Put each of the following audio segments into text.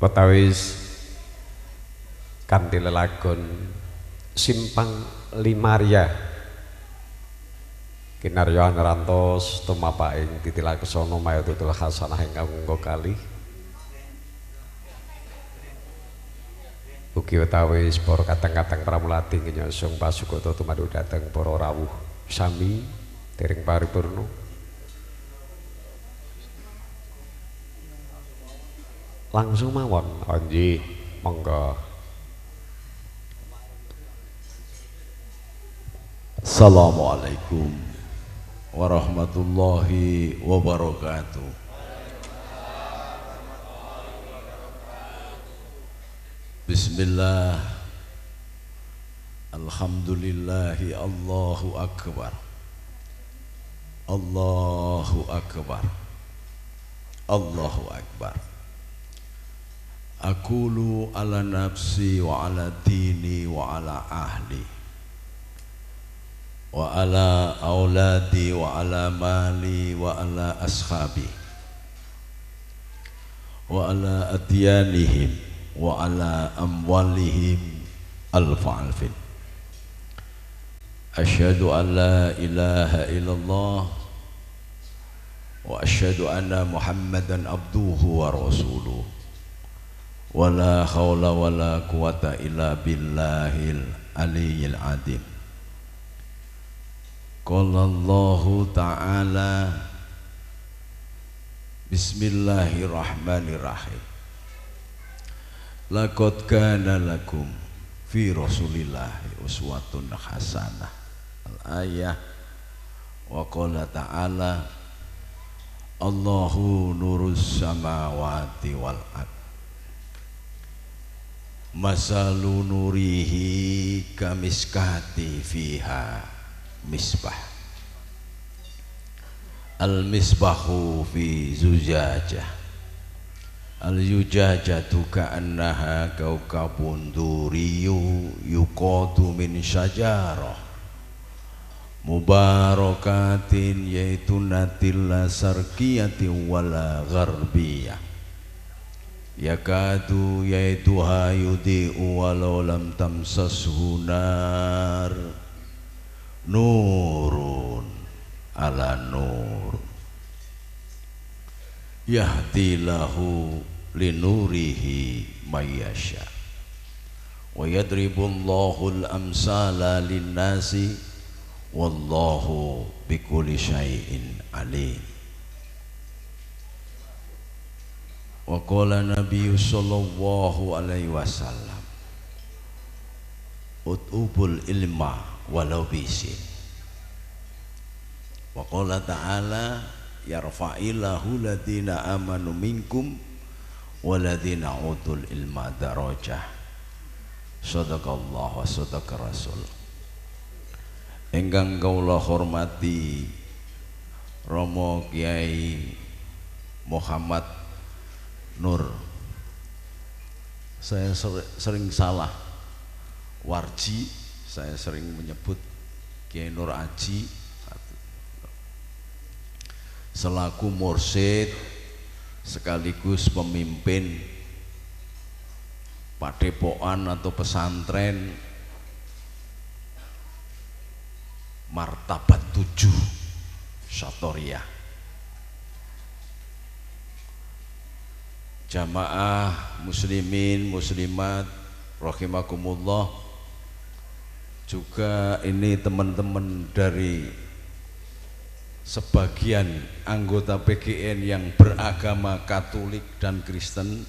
Watawis kanthi lelagon Simpang Limaria kinarya nerantos tumapaking titilaksana mayatutul hasanah ingkang mungka kalih ugi watawis para kadang-kadang pramulati nyosong pasukata tumadu dhateng para rawuh sami dereng paripurna. Langsung mawon, nggih, monggo. Assalamualaikum warahmatullahi wabarakatuh. Bismillah. Alhamdulillahi Allahu akbar. Allahu akbar. Allahu akbar. Aqulu ala nafsi wa ala dini wa ala ahli wa ala auladi wa ala mali wa ala ashabi wa ala adyanihim wa ala amwalihim alfa-alfin. Asyhadu an la ilaha illallah wa asyhadu anna Muhammadan abduhu wa rasuluh. Wala haula wala quwata illa billahil aliyyil azim. Qala Allahu ta'ala Bismillahirrahmanirrahim. Laqad kana lakum fi rasulillahi uswatun hasanah. Al-ayah. Wa qala ta'ala Allahu nurus samawati wal ardh. Masalu nurihi kamiskati fiha misbah. Al-misbahu fi zujajah. Al-zujajatu ka'annaha kaukabun duriyu yuqadu min syajarah mubarakatin yaitu natilla sarqiyati wala gharbiyah. Yakadu yaituha yudhi'u walau lam tamsashu nar nurun ala nur yahdi lahu linurihi mayyasha wa yadribullahu al-amsala linnasi wallahu bikulli syai'in alim. Wa qala Nabi sallallahu alaihi wasallam utubul ilma walau bisin. Wa qala ta'ala yarfa'illahu ladina amanu minkum waladina utul ilma darajah. Sadaqallah wa sadaqa rasul. Ingkang kula hormati Romo Kiai Muhammad Nur, saya sering salah Warji, saya sering menyebut Kiai Nur Aji selaku mursyid sekaligus pemimpin padepokan atau pesantren Martabat 7 Satoriyah. Jamaah muslimin muslimat rahimakumullah, juga ini teman-teman dari sebagian anggota PGN yang beragama Katolik dan Kristen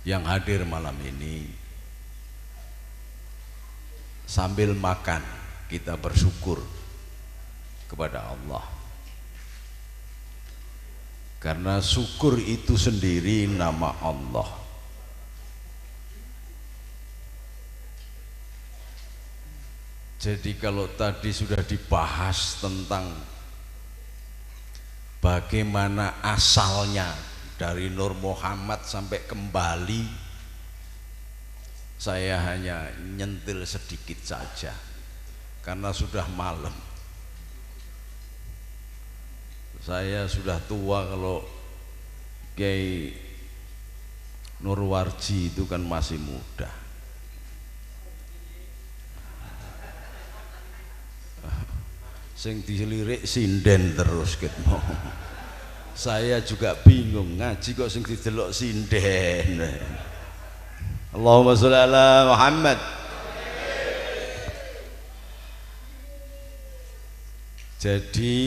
yang hadir malam ini. Sambil makan kita bersyukur kepada Allah, karena syukur itu sendiri nama Allah. Jadi kalau tadi sudah dibahas tentang bagaimana asalnya dari Nur Muhammad sampai kembali, saya hanya nyentil sedikit saja karena sudah malam. Saya sudah tua, kalau Kiai Nurwarji itu kan masih muda. Sing dilirik sinden terus gitu. Saya juga bingung ngaji kok sing didelok sinden. Allahumma sholli ala Muhammad. Jadi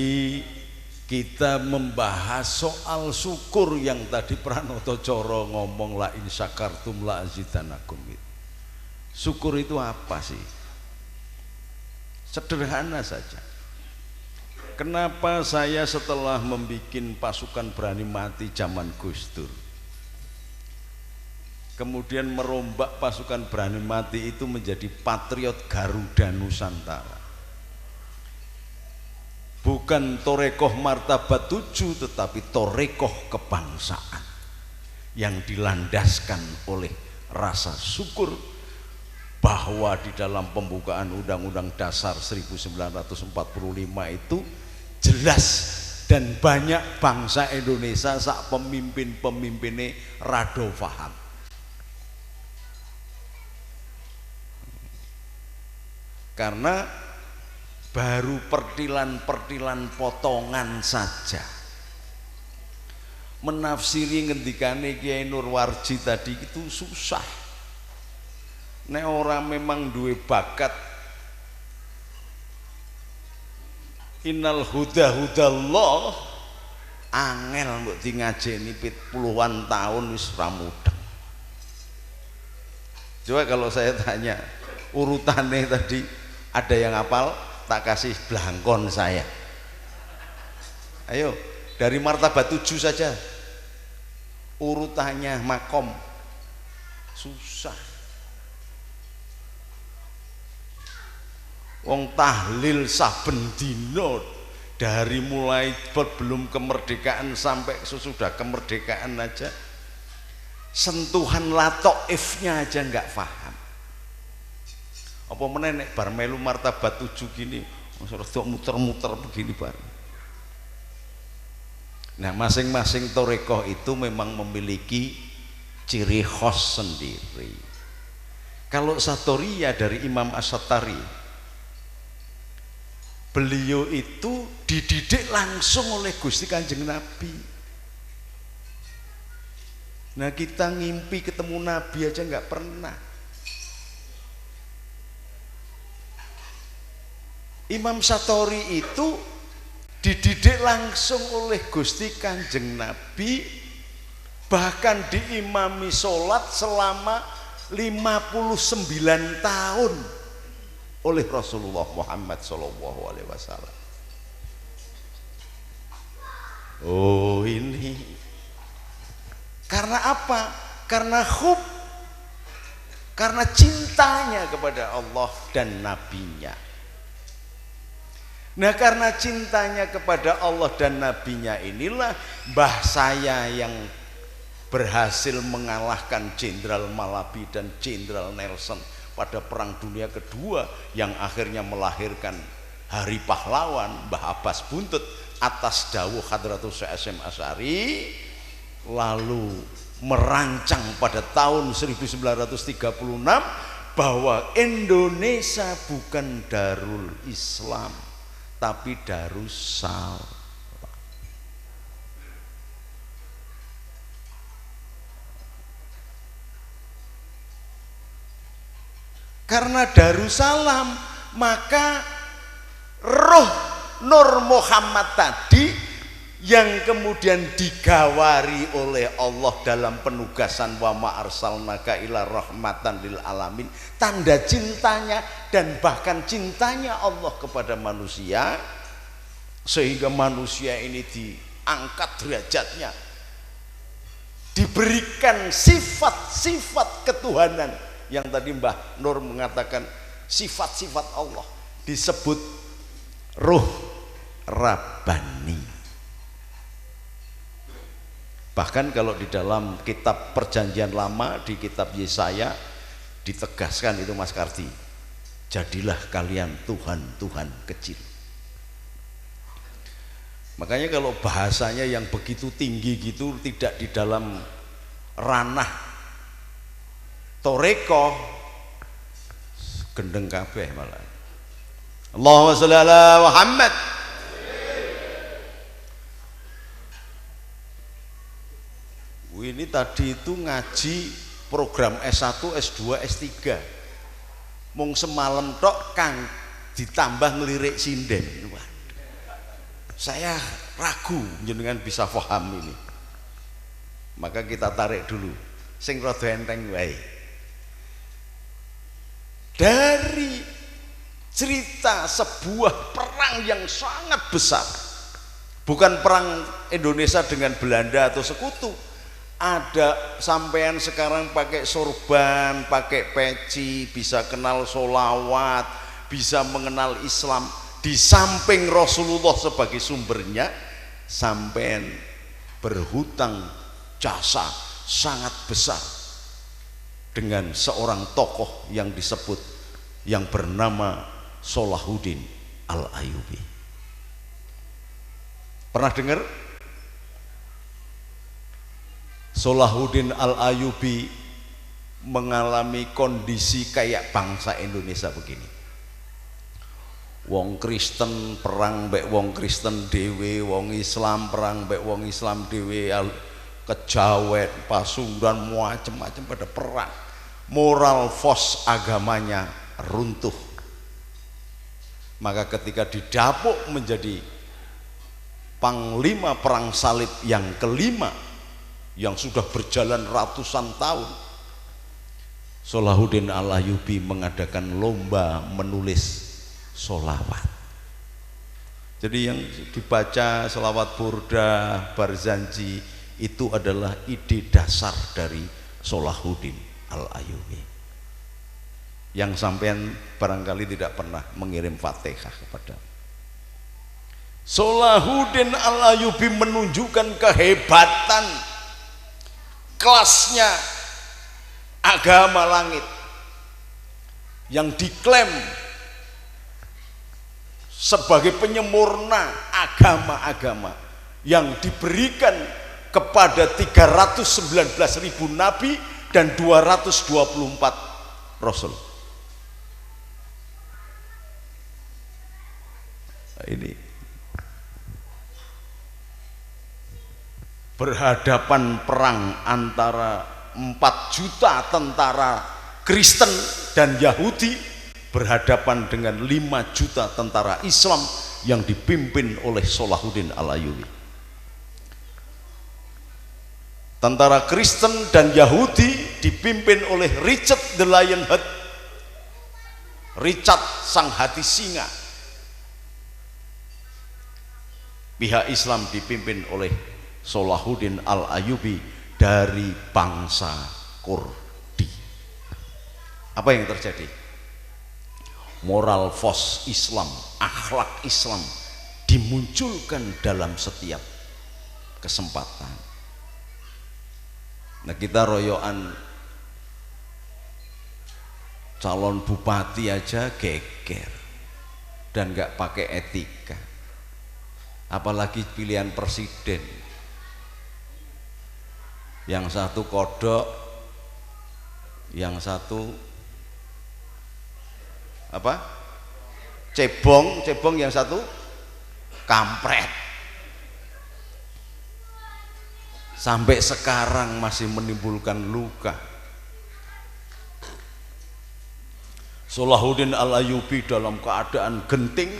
kita membahas soal syukur yang tadi Pranoto Coro ngomong la in syakartum la azidanakum. Syukur itu apa sih? Sederhana saja. Kenapa saya setelah membuat pasukan berani mati zaman Gus Dur, kemudian merombak pasukan berani mati itu menjadi Patriot Garuda Nusantara? Bukan torekoh martabat 7, tetapi torekoh kebangsaan yang dilandaskan oleh rasa syukur bahwa di dalam pembukaan Undang-Undang Dasar 1945 itu jelas dan banyak bangsa Indonesia sak pemimpin-pemimpinnya rado paham. Karena baru pertilan-pertilan potongan saja menafsiri ngendikane Kiai Nurwarji tadi itu susah. Nek orang memang duwe bakat innal huda hudallah angel mbok di ngajeni puluhan tahun wis ra mudeng. Coba kalau saya tanya urutannya tadi, ada yang hafal? Tak kasih belangkon saya. Ayo, dari martabat 7 saja urutannya makom susah. Wong tahlil saben dino dari mulai belum kemerdekaan sampai sesudah kemerdekaan aja, sentuhan latoifnya aja nggak paham. Apa meneh nek bar melu martabat 7 gini rada muter-muter begini bareng. Nah, masing-masing torekoh itu memang memiliki ciri khas sendiri. Kalau Satoriyah dari Imam As-Sattari, beliau itu dididik langsung oleh Gusti Kanjeng Nabi. Nah, kita ngimpi ketemu Nabi aja nggak pernah. Imam Satori itu dididik langsung oleh Gusti Kanjeng Nabi, bahkan diimami sholat selama 59 tahun oleh Rasulullah Muhammad Sallallahu Alaihi Wasallam. Oh, ini karena apa? Karena hub, karena cintanya kepada Allah dan Nabi-Nya. Nah, karena cintanya kepada Allah dan Nabi-Nya inilah mbah saya yang berhasil mengalahkan Jenderal Malabi dan Jenderal Nelson pada Perang Dunia Kedua, yang akhirnya melahirkan Hari Pahlawan Mbah Abbas Buntut atas dawuh Hadratus Syekh Hasyim Asy'ari, lalu merancang pada tahun 1936 bahwa Indonesia bukan Darul Islam tapi Darussalam. Karena Darussalam, maka roh Nur Muhammad tadi yang kemudian digawari oleh Allah dalam penugasan wa ma arsalnaka ila rahmatan lil alamin, tanda cintanya dan bahkan cintanya Allah kepada manusia, sehingga manusia ini diangkat derajatnya, diberikan sifat-sifat ketuhanan yang tadi Mbah Nur mengatakan sifat-sifat Allah, disebut ruh Rabbani. Bahkan kalau di dalam kitab Perjanjian Lama, di kitab Yesaya ditegaskan itu, Mas Karti, jadilah kalian Tuhan-Tuhan kecil. Makanya kalau bahasanya yang begitu tinggi gitu tidak di dalam ranah toreko gendeng kabeh malah. Allahumma sholli ala Muhammad. Ini tadi itu ngaji program S1, S2, S3. Mung semalam tok kang ditambah ngelirik sinden. Saya ragu jenengan bisa paham ini. Maka kita tarik dulu sing rada enteng wae. Dari cerita sebuah perang yang sangat besar, bukan perang Indonesia dengan Belanda atau sekutu. Ada sampean sekarang pakai sorban, pakai peci, bisa kenal solawat, bisa mengenal Islam. Di samping Rasulullah sebagai sumbernya, sampean berhutang jasa sangat besar dengan seorang tokoh yang disebut yang bernama Salahuddin Al-Ayyubi. Pernah dengar? Salahuddin Al-Ayyubi mengalami kondisi kayak bangsa Indonesia begini. Wong Kristen perang mbek wong Kristen dhewe, wong Islam perang mbek wong Islam dhewe, Kejawen, Pasundan, macam-macam pada perang. Moral force agamanya runtuh. Maka ketika didapuk menjadi panglima perang salib yang kelima, yang sudah berjalan ratusan tahun, Salahuddin Al-Ayyubi mengadakan lomba menulis sholawat. Jadi yang dibaca sholawat burda, barzanji itu adalah ide dasar dari Salahuddin Al-Ayyubi. Yang sampean barangkali tidak pernah mengirim Fatihah kepada Salahuddin Al-Ayyubi menunjukkan kehebatan kelasnya agama langit yang diklaim sebagai penyempurna agama-agama yang diberikan kepada 319.000 nabi dan 224 rasul. Ini berhadapan perang antara 4 juta tentara Kristen dan Yahudi berhadapan dengan 5 juta tentara Islam yang dipimpin oleh Salahuddin Al-Ayyubi. Tentara Kristen dan Yahudi dipimpin oleh Richard the Lionheart, Richard sang hati singa. Pihak Islam dipimpin oleh Salahuddin Al-Ayyubi dari bangsa Kurdi. Apa yang terjadi? Moral force Islam, akhlak Islam dimunculkan dalam setiap kesempatan. Nah, kita royoan calon bupati aja geger dan nggak pakai etika, apalagi pilihan presiden. Yang satu kodok, yang satu apa? Cebong, yang satu kampret. Sampai sekarang masih menimbulkan luka. Salahuddin Al-Ayyubi dalam keadaan genting,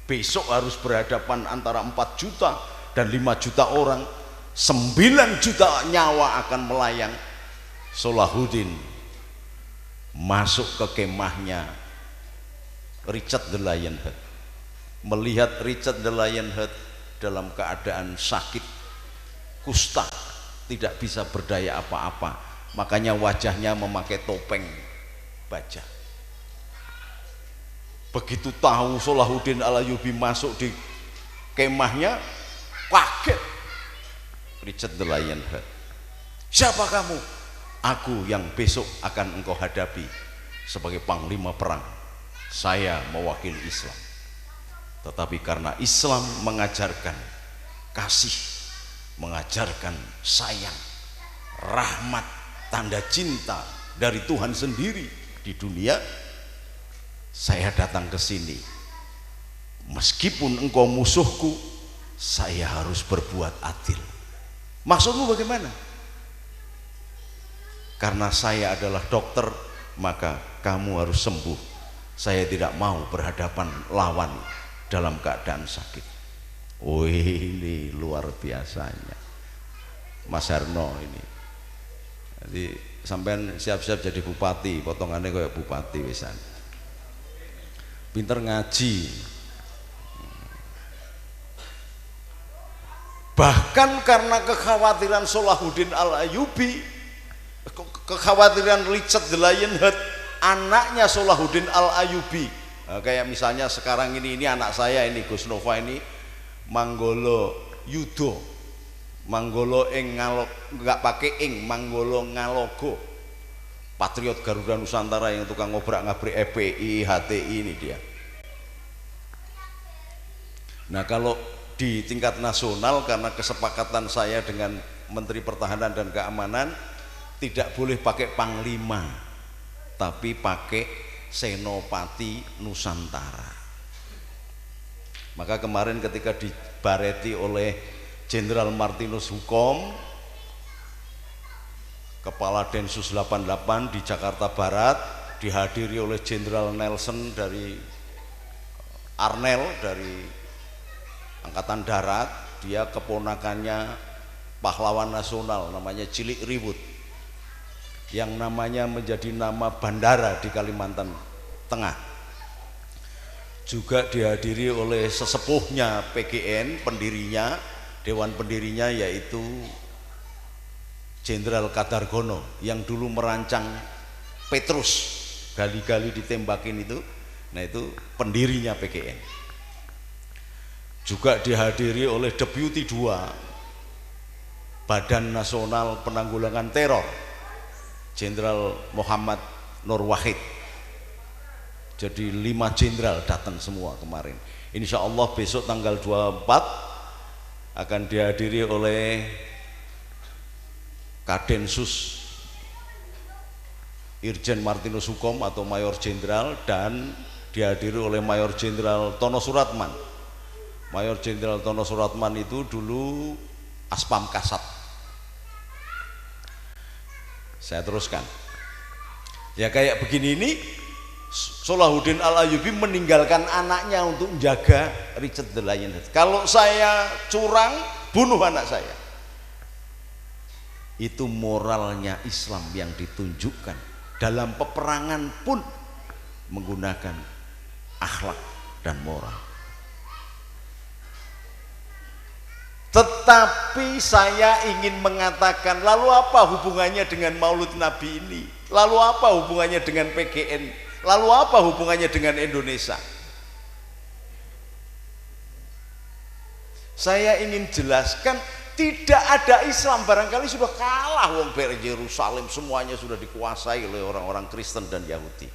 besok harus berhadapan antara 4 juta dan 5 juta orang. 9 juta nyawa akan melayang. Salahuddin masuk ke kemahnya Richard the Lionheart, melihat Richard the Lionheart dalam keadaan sakit kusta, tidak bisa berdaya apa-apa, makanya wajahnya memakai topeng baja. Begitu tahu Salahuddin Al-Ayyubi masuk di kemahnya, kaget Richard the Lionheart. Siapa kamu? Aku yang besok akan engkau hadapi sebagai panglima perang. Saya mewakili Islam, tetapi karena Islam mengajarkan kasih, mengajarkan sayang, rahmat, tanda cinta dari Tuhan sendiri di dunia. Saya datang ke sini, meskipun engkau musuhku, saya harus berbuat adil. Maksudmu bagaimana? Karena saya adalah dokter, maka kamu harus sembuh. Saya tidak mau berhadapan lawan dalam keadaan sakit. Wih, ini luar biasanya Mas Harno ini. Jadi sampean siap-siap jadi bupati, potongannya kayak bupati wisan. Pinter ngaji. Bahkan karena kekhawatiran Salahuddin Al-Ayyubi, kekhawatiran Richard the Lionheart, anaknya Salahuddin Al-Ayyubi. Nah, kayak misalnya sekarang ini anak saya ini Gus Nova ini Manggolo Yudo, Manggolo ing ngalok, nggak pakai ing, Manggolo ngalogo, patriot Garuda Nusantara yang tukang ngobrak-ngabrik EPI, HTI ini dia. Nah kalau di tingkat nasional, karena kesepakatan saya dengan Menteri Pertahanan dan Keamanan, tidak boleh pakai Panglima, tapi pakai Senopati Nusantara. Maka kemarin ketika dibareti oleh Jenderal Martinus Hukom, Kepala Densus 88 di Jakarta Barat, dihadiri oleh Jenderal Nelson dari Arnel dari Angkatan Darat, dia keponakannya pahlawan nasional namanya Cilik Riwut, yang namanya menjadi nama bandara di Kalimantan Tengah. Juga dihadiri oleh sesepuhnya PGN, pendirinya, dewan pendirinya, yaitu Jenderal Kadargono yang dulu merancang Petrus, gali-gali ditembakin itu. Nah itu pendirinya PGN. Juga dihadiri oleh Deputi 2 Badan Nasional Penanggulangan Teror, Jenderal Muhammad Nur Wahid. Jadi 5 jenderal datang semua kemarin. Insya Allah besok tanggal 24 akan dihadiri oleh Kadensus Irjen Martinus Hukom atau Mayor Jenderal, dan dihadiri oleh Mayor Jenderal Tono Suratman. Mayor Jenderal Tono Suratman itu dulu Aspam Kasat. Saya teruskan. Ya kayak begini ini, Salahuddin Al-Ayyubi meninggalkan anaknya untuk menjaga Richard the Lionheart. Kalau saya curang, bunuh anak saya. Itu moralnya Islam yang ditunjukkan. Dalam peperangan pun menggunakan akhlak dan moral. Tetapi saya ingin mengatakan, lalu apa hubungannya dengan Maulid Nabi ini? Lalu apa hubungannya dengan PGN? Lalu apa hubungannya dengan Indonesia? Saya ingin jelaskan, tidak ada Islam, barangkali sudah kalah wong Yerusalem, semuanya sudah dikuasai oleh orang-orang Kristen dan Yahudi.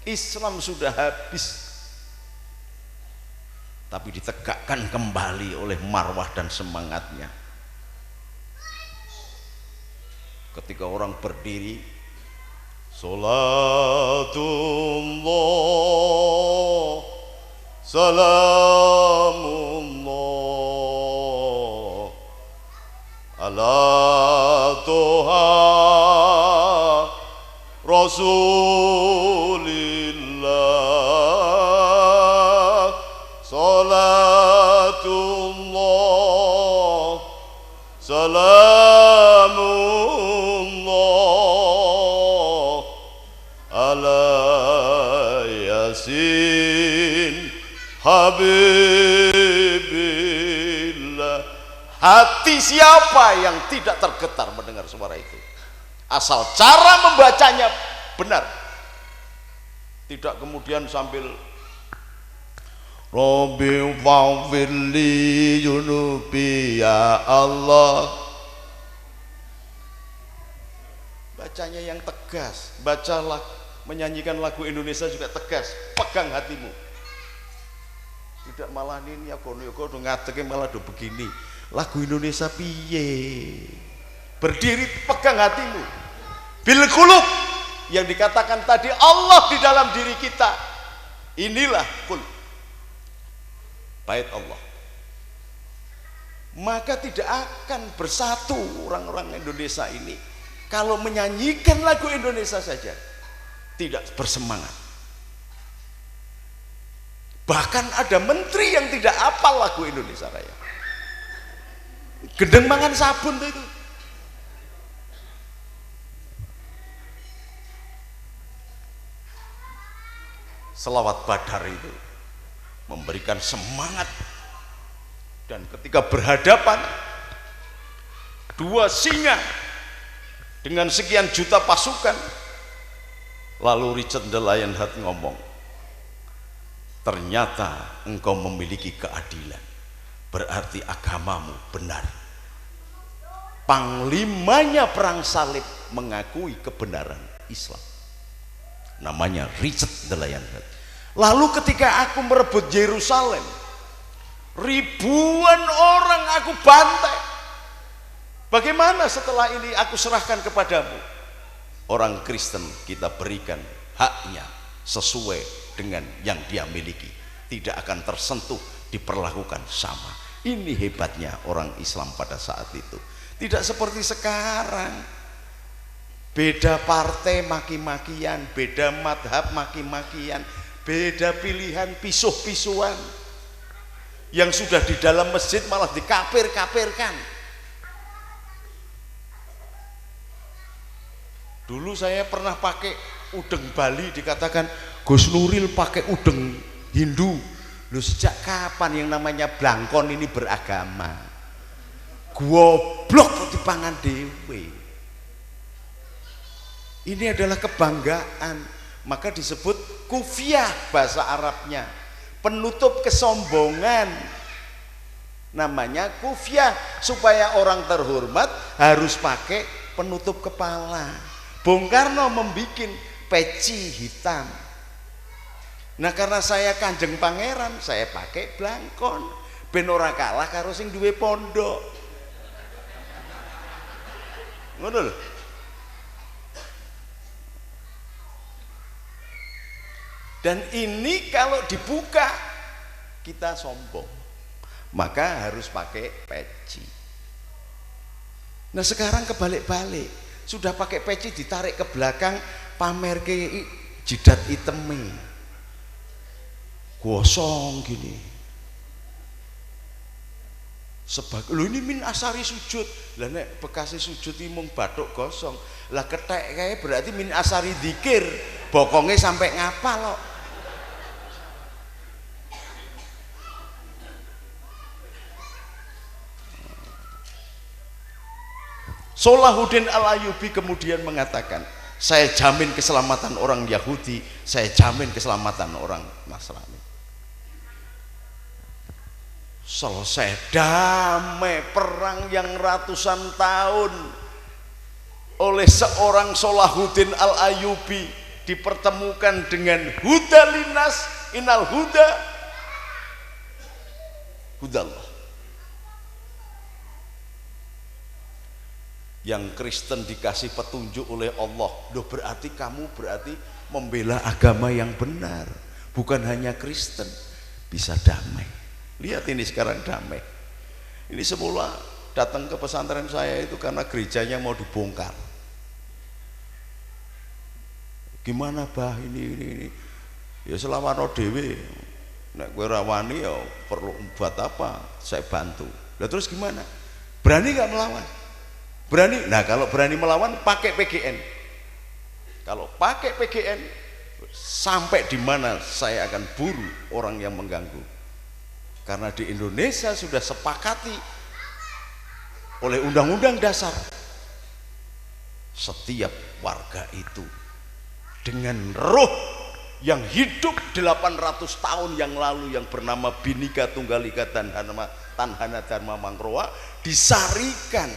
Islam sudah habis, tapi ditegakkan kembali oleh marwah dan semangatnya. Ketika orang berdiri, Salatullah Salamullah ala Tuha Rasulillah, Salatullah Salamullah ala Yasin Habibillah. Hati siapa yang tidak tergetar mendengar suara itu, asal cara membacanya benar, tidak kemudian sambil Rabbi fa'firli junubi ya Allah. Bacanya yang tegas, bacalah, menyanyikan lagu Indonesia juga tegas, pegang hatimu. Tidak malah ini ya kono ngadeke malah do begini. Lagu Indonesia piye? Berdiri, pegang hatimu. Bil qulub, yang dikatakan tadi Allah di dalam diri kita. Inilah kul bait Allah. Maka tidak akan bersatu orang-orang Indonesia ini kalau menyanyikan lagu Indonesia saja, tidak bersemangat. Bahkan ada menteri yang tidak hafal lagu Indonesia Raya. Gendeng mangan sabun itu. Selawat Badar itu memberikan semangat, dan ketika berhadapan dua singa dengan sekian juta pasukan, lalu Richard the Lionheart ngomong, ternyata engkau memiliki keadilan, berarti agamamu benar. Panglimanya perang salib mengakui kebenaran Islam, namanya Richard the Lionheart. Lalu ketika aku merebut Yerusalem, ribuan orang aku bantai. Bagaimana setelah ini aku serahkan kepadamu? Orang Kristen kita berikan haknya sesuai dengan yang dia miliki, tidak akan tersentuh, diperlakukan sama. Ini hebatnya orang Islam pada saat itu. Tidak seperti sekarang, beda partai maki-makian, beda madhab maki-makian, beda pilihan pisuh-pisuhan. Yang sudah di dalam masjid malah dikafir-kafirkan. Dulu saya pernah pakai udeng Bali, dikatakan Gus Nuril pakai udeng Hindu. Lu sejak kapan yang namanya blangkon ini beragama? Goblok dipangan dewe. Ini adalah kebanggaan, maka disebut kufiah bahasa Arabnya, penutup kesombongan. Namanya kufiah, supaya orang terhormat harus pakai penutup kepala. Bung Karno membuat peci hitam. Nah karena saya Kanjeng Pangeran, saya pakai blangkon ben ora kalah karo sing duwe pondok. Ngono lho. Dan ini kalau dibuka kita sombong, maka harus pakai peci. Nah sekarang kebalik-balik, sudah pakai peci ditarik ke belakang, pamer ke jidat iteme, gosong gini. Sebagai lu ini min asari sujud, lah nek bekasi sujud ini mung bathuk gosong, lah ketek kae berarti min asari dzikir, bokongnya sampai ngapal loh. Salahuddin Al-Ayyubi kemudian mengatakan, saya jamin keselamatan orang Yahudi, saya jamin keselamatan orang Nasrani. Selesai damai perang yang ratusan tahun oleh seorang Salahuddin Al-Ayyubi dipertemukan dengan huda linas inal huda hudallah. Yang Kristen dikasih petunjuk oleh Allah. Loh berarti kamu membela agama yang benar, bukan hanya Kristen, bisa damai. Lihat ini sekarang damai. Ini semula datang ke pesantren saya itu karena gerejanya mau dibongkar. Gimana bah ini ya selawano dewe, nek kowe rawani ya perlu buat apa saya bantu. Lah terus gimana, berani nggak melawan? Berani. Nah kalau berani melawan pakai PGN. Kalau pakai PGN sampai di mana saya akan buru orang yang mengganggu. Karena di Indonesia sudah sepakati oleh Undang-Undang Dasar, setiap warga itu dengan roh yang hidup 800 tahun yang lalu yang bernama Bhinneka Tunggal Ika Tanhana Dharma Mangkroa disarikan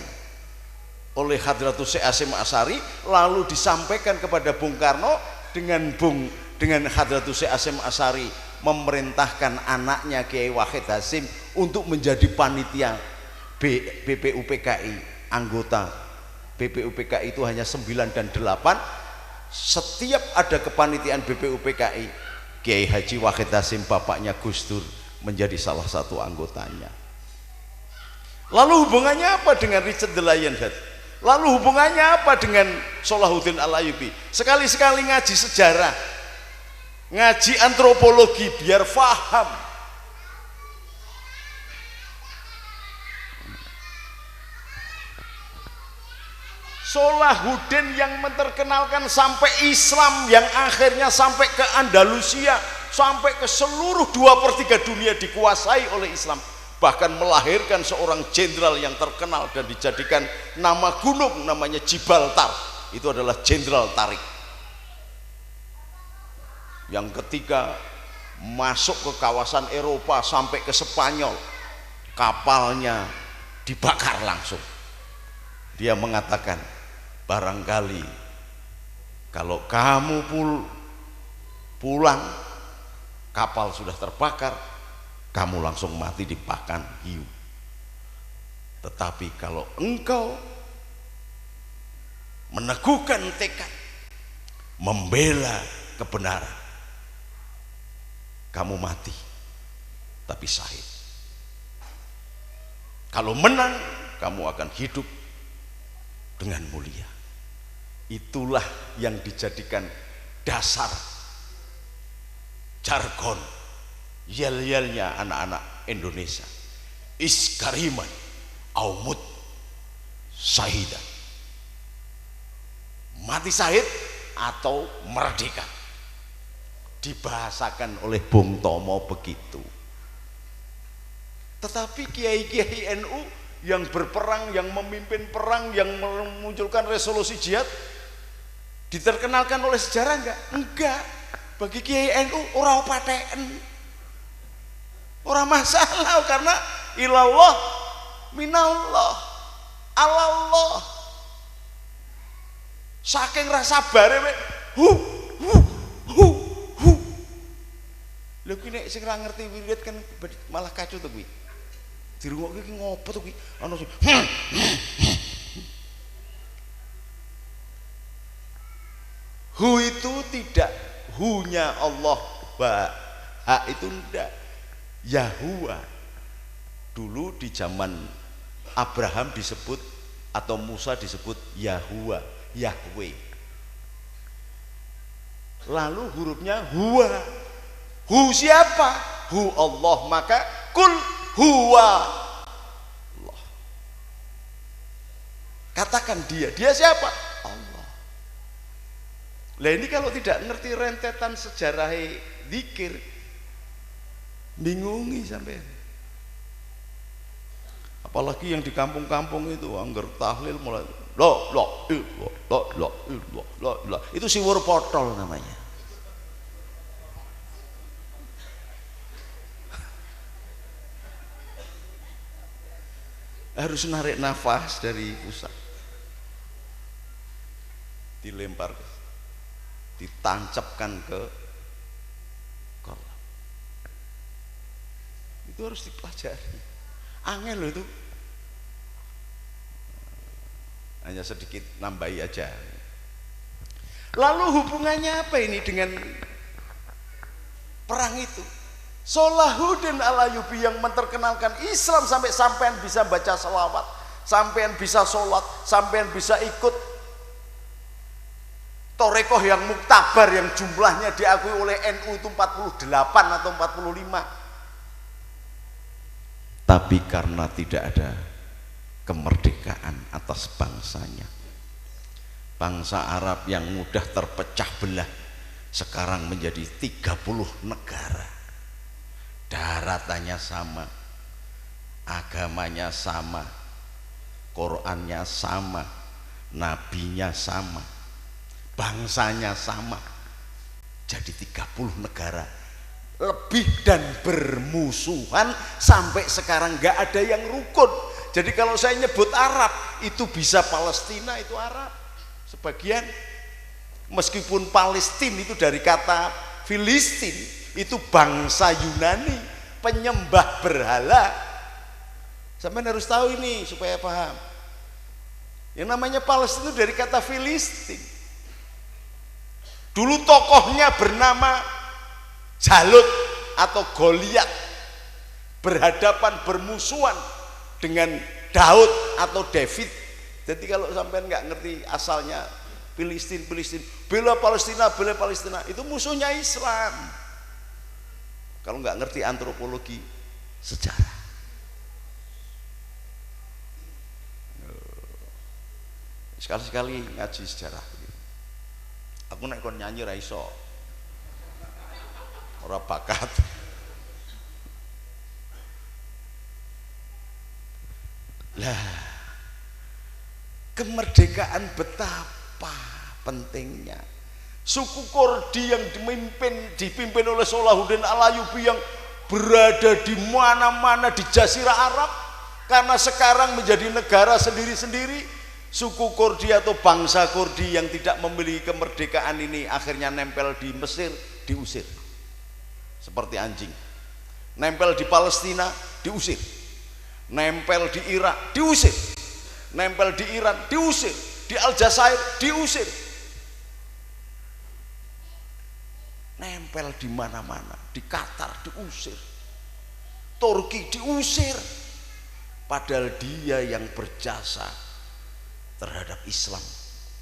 oleh Hadratus Syekh Hasyim Asy'ari, lalu disampaikan kepada Bung Karno dengan Hadratus Syekh Hasyim Asy'ari memerintahkan anaknya Kiai Wahid Hasyim untuk menjadi panitia BPUPKI. Anggota BPUPKI itu hanya 9 dan 8, setiap ada kepanitiaan BPUPKI, Kiai Haji Wahid Hasyim bapaknya Gus Dur menjadi salah satu anggotanya. Lalu hubungannya apa dengan Richard the Lionheart? Lalu hubungannya apa dengan Salahuddin Al-Ayyubi? Sekali-sekali ngaji sejarah, ngaji antropologi biar faham. Salahuddin yang menterkenalkan sampai Islam, yang akhirnya sampai ke Andalusia, sampai ke seluruh 2/3 dunia dikuasai oleh Islam, bahkan melahirkan seorang jenderal yang terkenal dan dijadikan nama gunung namanya Gibraltar. Itu adalah Jenderal Tariq, yang ketika masuk ke kawasan Eropa sampai ke Spanyol, kapalnya dibakar langsung. Dia mengatakan, barangkali kalau kamu pulang kapal sudah terbakar, kamu langsung mati dipakan hiu. Tetapi kalau engkau meneguhkan tekad membela kebenaran, kamu mati tapi syahid. Kalau menang, kamu akan hidup dengan mulia. Itulah yang dijadikan dasar jargon yel-yelnya anak-anak Indonesia. Iskariman aumut syahidan, mati syahid atau merdeka. Dibahasakan oleh Bung Tomo begitu. Tetapi kiai-kiai NU yang berperang, yang memimpin perang, yang memunculkan resolusi jihad, diterkenalkan oleh sejarah enggak? Enggak. Bagi kiai NU ora paten, ora masalah, karena ilallah minallah alallah. Saking rasa bare lho kuwi nek sing ora ngerti wirid kan malah kacau to kuwi. Dirungokke iki ngopo to kuwi? Ana sing hu itu tidak hu-nya Allah, ha itu ndak. Yahua dulu di zaman Abraham disebut atau Musa disebut Yahua, Yahweh. Lalu hurufnya huwa. Hu siapa? Hu Allah, maka kul huwa Allah. Katakan dia siapa? Allah. Lah ini kalau tidak ngerti rentetan sejarah zikir, bingungi sampai. Apalagi yang di kampung-kampung itu angger tahlil mulai la itu siwur potol namanya. Harus narik nafas dari pusat, dilempar, ditancapkan ke kolam. Itu harus dipelajari. Angel loh itu. Hanya sedikit nambahi aja. Lalu hubungannya apa ini dengan perang itu? Salahuddin Al-Ayyubi yang menterkenalkan Islam sampai sampean bisa baca selawat, sampean bisa sholat, sampean bisa ikut torekoh yang muktabar yang jumlahnya diakui oleh NU itu 48 atau 45. Tapi karena tidak ada kemerdekaan atas bangsanya, bangsa Arab yang mudah terpecah belah sekarang menjadi 30 negara. Daratannya sama, agamanya sama, Qurannya sama, nabinya sama, bangsanya sama. Jadi 30 negara lebih dan bermusuhan sampai sekarang nggak ada yang rukun. Jadi kalau saya nyebut Arab itu bisa Palestina itu Arab sebagian, meskipun Palestina itu dari kata Filistin, itu bangsa Yunani, penyembah berhala. Sampai harus tahu ini supaya paham. Yang namanya Palestina itu dari kata Filistin. Dulu tokohnya bernama Jalut atau Goliat, berhadapan bermusuhan dengan Daud atau David. Jadi kalau sampai nggak ngerti asalnya Filistin, bela Palestina, itu musuhnya Islam. Kalau nggak ngerti antropologi sejarah. Sekali-sekali ngaji sejarah. Aku nek kon nyanyi ra iso. Ora bakat. Lah, kemerdekaan betapa pentingnya. Suku Kurdi yang dipimpin oleh Salahuddin Al-Ayyubi yang berada di mana-mana di Jazirah Arab, karena sekarang menjadi negara sendiri-sendiri. Suku Kurdi atau bangsa Kurdi yang tidak memiliki kemerdekaan ini akhirnya nempel di Mesir, diusir seperti anjing. Nempel di Palestina, diusir. Nempel di Irak, diusir. Nempel di Iran, diusir. Di Aljazair, diusir. Nempel di mana-mana. Di Qatar, diusir. Turki, diusir. Padahal dia yang berjasa terhadap Islam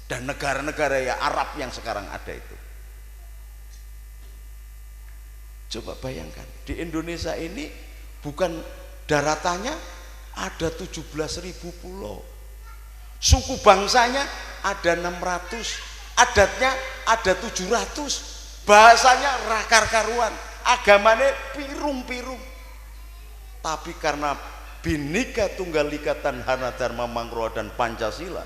dan negara-negara ya Arab yang sekarang ada itu. Coba bayangkan, di Indonesia ini bukan daratannya ada 17.000 pulau, suku bangsanya ada 600, adatnya ada 700, bahasanya rakar-karuan, agamanya pirung-pirung. Tapi karena Bhinneka Tunggal Ika Tanhana Dharma Mangkroha dan Pancasila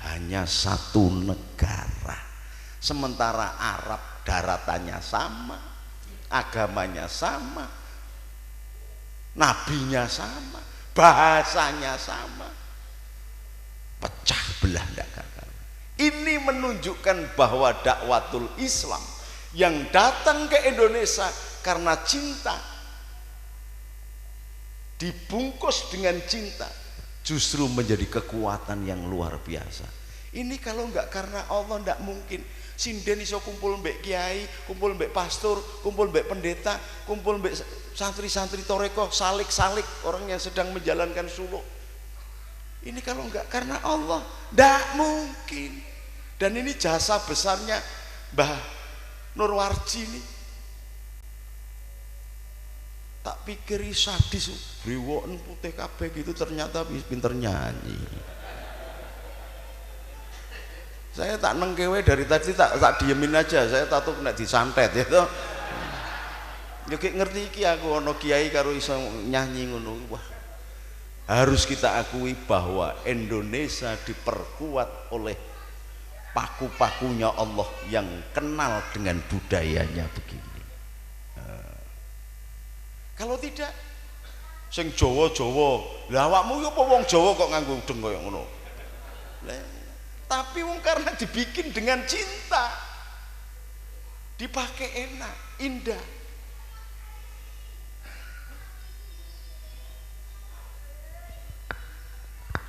hanya satu negara. Sementara Arab daratannya sama, agamanya sama, nabinya sama, bahasanya sama. Pecah belah ndak kakak. Ini menunjukkan bahwa dakwatul Islam yang datang ke Indonesia karena cinta, dibungkus dengan cinta, justru menjadi kekuatan yang luar biasa. Ini kalau enggak karena Allah enggak mungkin. Sinden iso kumpul mbek kiai, kumpul mbek pastor, kumpul mbek pendeta, kumpul mbek santri-santri toreko, salik-salik orang yang sedang menjalankan suluk. Ini kalau enggak karena Allah enggak mungkin. Dan ini jasa besarnya Mbah Nurwarji ini. Tak pikiri sadis, brewoken putih kabeh gitu, ternyata pinter nyanyi. Saya tak nengkewe dari tadi, tak diemin aja, saya takut nek disantet ya toh. Ya ngerti iki aku ana kiai karo iso nyanyi ngono. Wah. Harus kita akui bahwa Indonesia diperkuat oleh paku-pakunya Allah yang kenal dengan budayanya begini. Kalau tidak, sing Jawa-Jawa, lah awakmu yo apa wong Jawa kok nganggo udeng kaya ngono. Tapi wong karena dibikin dengan cinta, dipakai enak, indah.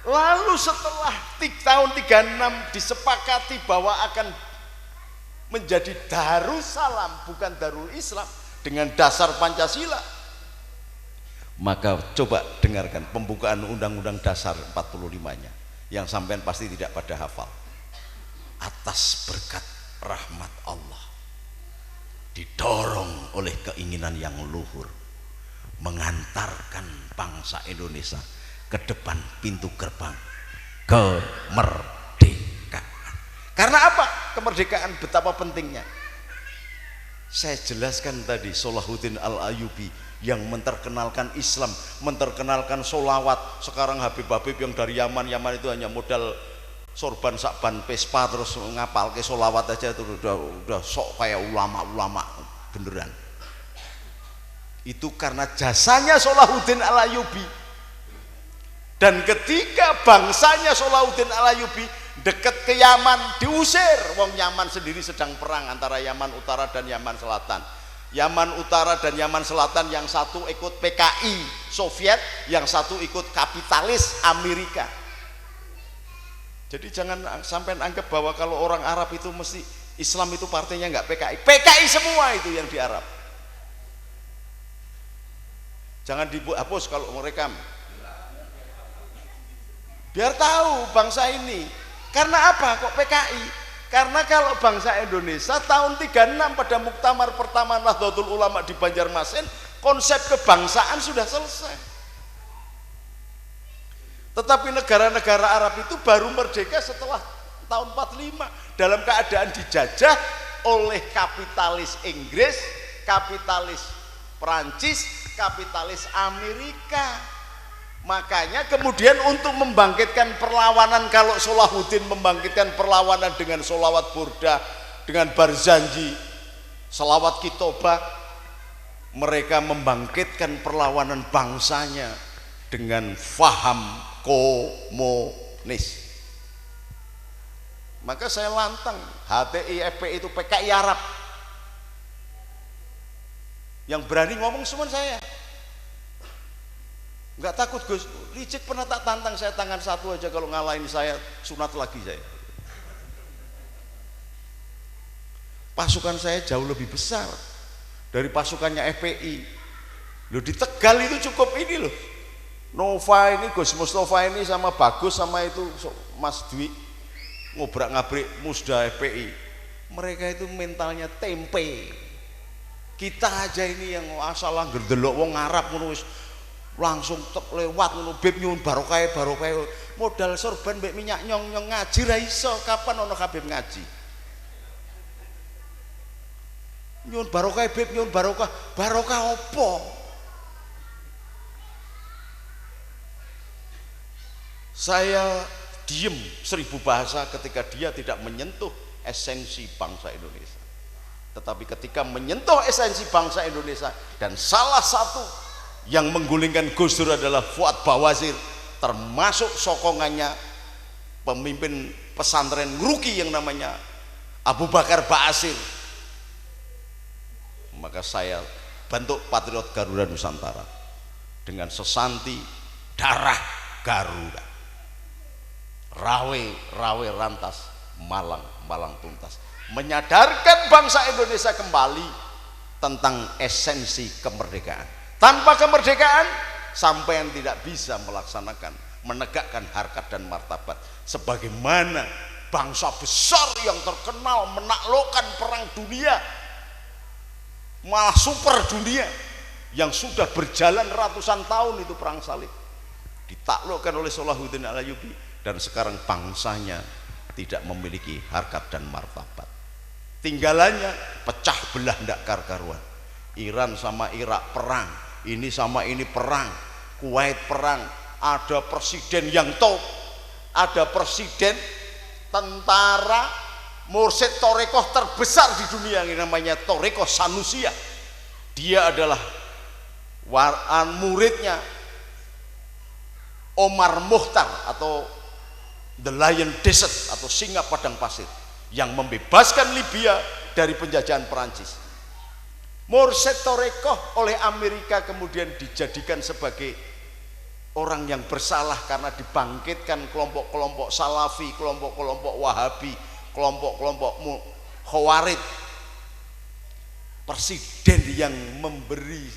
Lalu setelah tahun 36 disepakati bahwa akan menjadi Darussalam bukan Darul Islam dengan dasar Pancasila, maka coba dengarkan pembukaan Undang-Undang Dasar 45-nya yang sampean pasti tidak pada hafal. Atas berkat rahmat Allah, didorong oleh keinginan yang luhur, mengantarkan bangsa Indonesia ke depan pintu gerbang kemerdekaan. Karena apa? Kemerdekaan betapa pentingnya. Saya jelaskan tadi, Salahuddin Al-Ayyubi yang menterkenalkan Islam, menterkenalkan solawat. Sekarang Habib-habib yang dari Yaman itu hanya modal sorban sakban Vespa terus ngapal ke solawat aja itu udah sok kayak ulama-ulama beneran. Itu karena jasanya Salahuddin Al-Ayyubi. Dan ketika bangsanya Salahuddin Al-Ayyubi dekat ke Yaman, diusir. Wong Yaman sendiri sedang perang antara Yaman Utara dan Yaman Selatan. Yaman Utara dan Yaman Selatan, yang satu ikut PKI Soviet, yang satu ikut kapitalis Amerika. Jadi jangan sampai anggap bahwa kalau orang Arab itu mesti Islam itu partainya nggak PKI, PKI semua itu yang di Arab. Jangan dihapus kalau mau rekam, biar tahu bangsa ini. Karena apa kok PKI? Karena kalau bangsa Indonesia tahun 36 pada muktamar pertama Nahdlatul Ulama di Banjarmasin, konsep kebangsaan sudah selesai. Tetapi negara-negara Arab itu baru merdeka setelah tahun 45 dalam keadaan dijajah oleh kapitalis Inggris, kapitalis Perancis, kapitalis Amerika. Makanya kemudian untuk membangkitkan perlawanan, kalau Salahuddin membangkitkan perlawanan dengan sholawat burdah, dengan Barzanji, selawat kitobah, mereka membangkitkan perlawanan bangsanya dengan faham komunis. Maka saya lantang, HTI, FPI itu PKI Arab. Yang berani ngomong cuma saya. Enggak takut Gus, licik pernah tak tantang saya tangan satu aja, kalau ngalahin saya sunat lagi saya. Pasukan saya jauh lebih besar dari pasukannya FPI. Loh, di Tegal itu cukup ini loh, Nova ini, Gus Mustafa ini sama Bagus sama itu Mas Dwi ngobrak-ngabrik Musda FPI. Mereka itu mentalnya tempe. Kita aja ini yang asal angger delok wong Arab ngono wis langsung lewat ngono, beb nyuwun barokah modal sorban mbek minyak nyong-nyong ngaji ra iso. Kapan ono Habib ngaji nyuwun barokah beb, nyuwun barokah opo? Saya diem 1000 bahasa ketika dia tidak menyentuh esensi bangsa Indonesia. Tetapi ketika menyentuh esensi bangsa Indonesia, dan salah satu yang menggulingkan Gus Dur adalah Fuad Bawazir, termasuk sokongannya pemimpin pesantren Ngruki yang namanya Abu Bakar Ba'asir, maka saya bentuk Patriot Garuda Nusantara dengan sesanti darah Garuda. Rawe rantas, malang tuntas, menyadarkan bangsa Indonesia kembali tentang esensi kemerdekaan. Tanpa kemerdekaan sampean tidak bisa melaksanakan, menegakkan harkat dan martabat sebagaimana bangsa besar yang terkenal menaklukkan perang dunia, malah super dunia, yang sudah berjalan ratusan tahun itu perang salib, ditaklukkan oleh Salahuddin Al-Ayyubi, dan sekarang bangsanya tidak memiliki harkat dan martabat. Tinggalannya pecah belah ndak karuan. Iran sama Irak perang, ini sama ini perang, Kuwait perang, ada presiden yang top, ada presiden tentara mursyid Torekoh terbesar di dunia yang namanya Torekoh Sanusia. Dia adalah muridnya Omar Mukhtar atau The Lion Desert atau singa padang pasir yang membebaskan Libya dari penjajahan Perancis. Mursyid Torekoh oleh Amerika kemudian dijadikan sebagai orang yang bersalah karena dibangkitkan kelompok-kelompok Salafi, kelompok-kelompok Wahabi, kelompok-kelompok Khawarij. Presiden yang memberi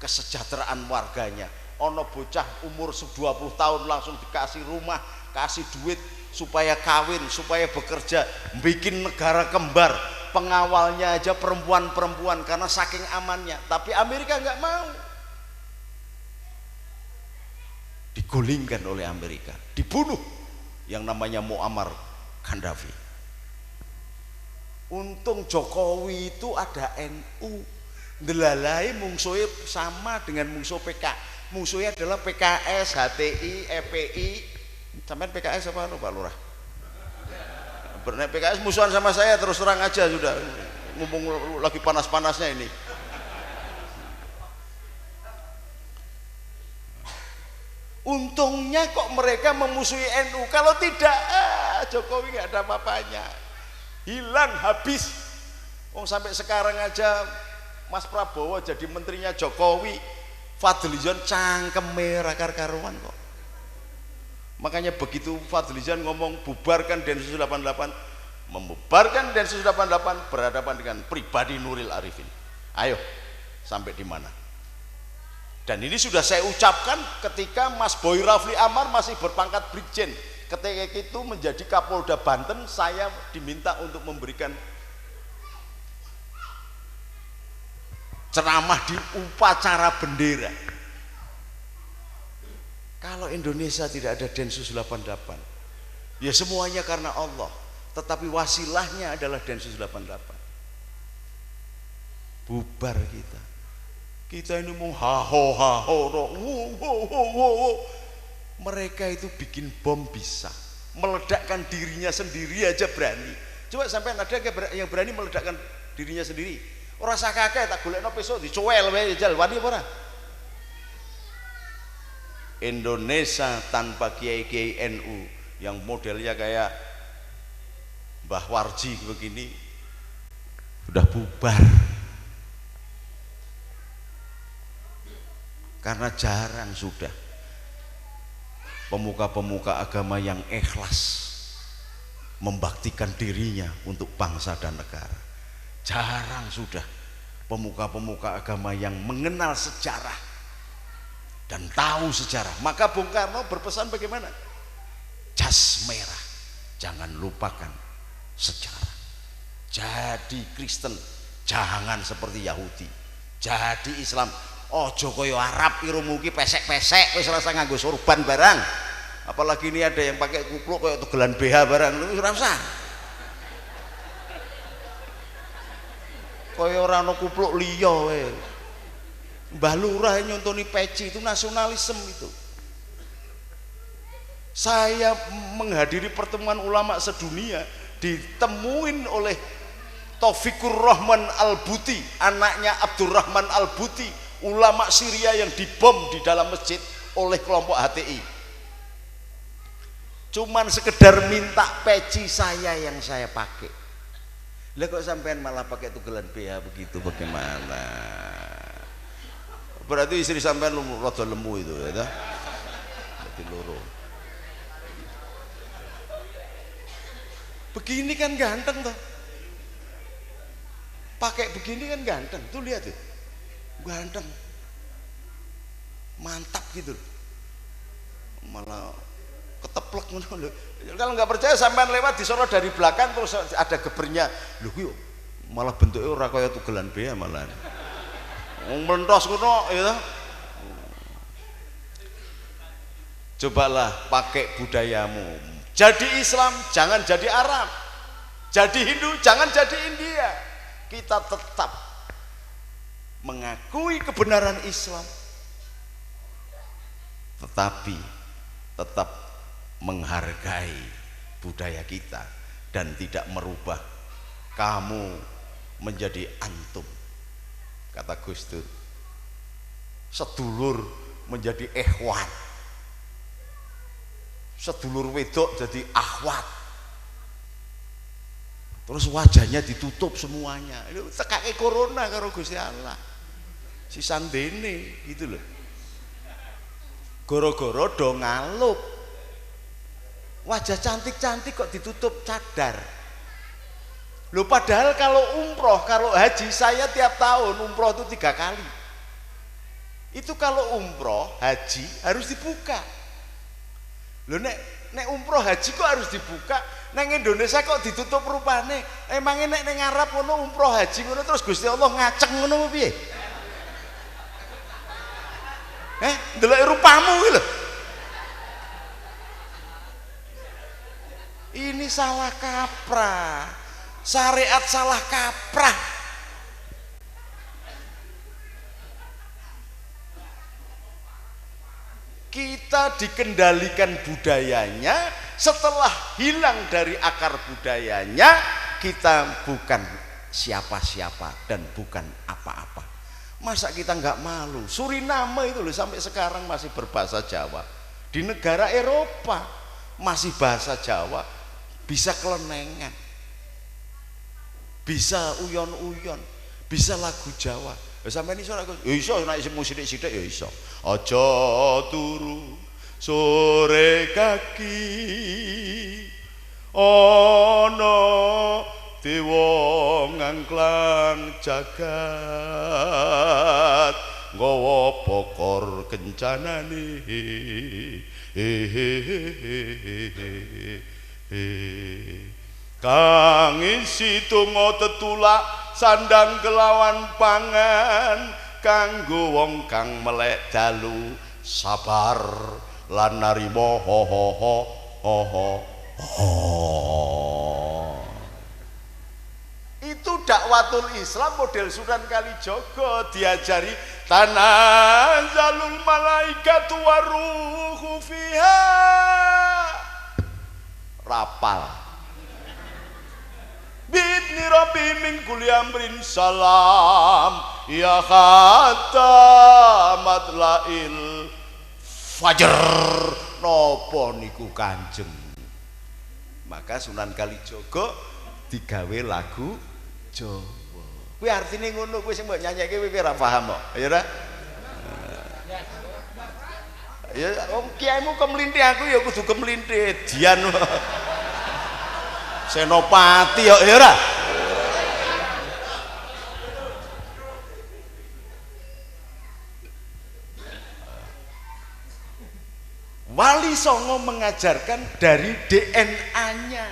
kesejahteraan warganya, ono bocah umur 20 tahun langsung dikasih rumah, kasih duit supaya kawin, supaya bekerja, bikin negara kembar. Pengawalnya aja perempuan-perempuan karena saking amannya. Tapi Amerika nggak mau, digulingkan oleh Amerika, dibunuh yang namanya Muammar Gaddafi. Untung Jokowi itu ada NU, ndelalai mungsuhnya sama dengan musuh PK. Musuhnya adalah PKS, HTI, FPI. Sampai PKS apa Pak Lurah? Bernaik PKS musuhan sama saya, terus terang aja sudah, ngomong lagi panas-panasnya ini. Untungnya kok mereka memusuhi NU, kalau tidak Jokowi nggak ada apa-apanya, hilang habis. Sampai sekarang aja Mas Prabowo jadi menterinya Jokowi, Fadlizon cangkeme ra karuan kok. Makanya begitu Fadlizon ngomong bubarkan Densus 88, Membubarkan Densus 88 berhadapan dengan pribadi Nuril Arifin. Ayo, sampai di mana? Dan ini sudah saya ucapkan ketika Mas Boy Rafli Amar masih berpangkat Brigjen. Ketika itu menjadi Kapolda Banten, saya diminta untuk memberikan ceramah di upacara bendera. Kalau Indonesia tidak ada Densus 88, ya semuanya karena Allah, tetapi wasilahnya adalah Densus 88. Bubar kita. Kita ini mau mereka itu bikin bom bisa, meledakkan dirinya sendiri aja berani. Coba sampai ada yang berani meledakkan dirinya sendiri. Orang sakake tak golekno peso dicuel wae jal wani apa ora? Indonesia tanpa kiai-kiai NU yang modelnya kayak Mbah Warji begini sudah bubar. Karena jarang sudah pemuka-pemuka agama yang ikhlas membaktikan dirinya untuk bangsa dan negara. Jarang sudah pemuka-pemuka agama yang mengenal sejarah dan tahu sejarah. Maka Bung Karno berpesan bagaimana? Jas merah, jangan lupakan sejarah. Jadi Kristen jangan seperti Yahudi. Jadi Islam ojo koyo Arab irungmu ki pesek-pesek wis rasa nganggo sorban barang. Apalagi ini ada yang pakai kupluk koyo tugelan BH barang, ora usah. Koyo ora ana kupluk liya wae. Mbah Lurah nyontoni peci itu nasionalisme itu. Saya menghadiri pertemuan ulama sedunia ditemuin oleh Taufikur Rahman Al-Buti, anaknya Abdurrahman Al-Buti, ulama Syria yang dibom di dalam masjid oleh kelompok HTI. Cuman sekedar minta peci saya yang saya pakai. Lah kok sampean malah pakai tugelan BH begitu, bagaimana? Berarti istri sampean rada lemu itu ya toh. Jadi loro. Begini kan ganteng toh. Pakai begini kan ganteng. Tuh lihat tuh. Ganteng. Mantap gitu. Malah keteplek ngono lho. Kalau nggak percaya sampean lewat disorot dari belakang terus ada gebernya. Lho kuwi malah bentuknya ora kaya tugelan BH malah. Melentos ngono ya. Cobalah pakai budayamu. Jadi Islam, jangan jadi Arab. Jadi Hindu, jangan jadi India. Kita tetap mengakui kebenaran Islam, tetapi tetap menghargai budaya kita dan tidak merubah kamu menjadi antum. Kata Gus Dur, sedulur menjadi ikhwan, sedulur wedok jadi akhwat, terus wajahnya ditutup semuanya. Tekake corona karo Gusti Allah si sandene gitu loh, goro-goro do ngalup, wajah cantik-cantik kok ditutup cadar. Loh padahal kalau umroh, kalau haji, saya tiap tahun umroh itu 3 kali. Itu kalau umroh, haji harus dibuka. Loh nek umroh haji kok harus dibuka, neng Indonesia kok ditutup rupane. Emangnya nek neng Arab ngono umroh haji ngono terus Gusti Allah ngaceng ngono piye? Ndelok rupamu iki lho. Ini salah kaprah. Syariat salah kaprah. Kita dikendalikan budayanya, setelah hilang dari akar budayanya, kita bukan siapa-siapa dan bukan apa-apa. Masa kita nggak malu? Suriname itu loh sampai sekarang masih berbahasa Jawa. Di negara Eropa masih bahasa Jawa, bisa kelenengan, bisa uyon-uyon, bisa lagu Jawa. Sampai ini suara ya iso nek musik-musik ya iso. Aja turu sore kaki ana dewa ngangklang jagat nggawa pokor kencanane kang isi donga tetulak sandang kelawan pangan kanggo wong kang melek dalu sabar lan narima ho ho ho ho ho ho. Itu dakwatul Islam model Sunan Kalijaga, diajari tanazzalul malaikatu waruhu fiha, rapal bidni rabbi min kulli amrin salam ya khatamat lail fajr. Napa niku Kanjeng? Maka Sunan Kalijaga digawe lagu Jawa. Kuwi artine ngono, kowe sing mbok nyanyike kowe ora paham kok. Ya ora? Ya wong kiaimu kemlinthi aku ya kudu kemlinthi Dian. Senopati kok ya ora? Wali Songo mengajarkan dari DNA-nya,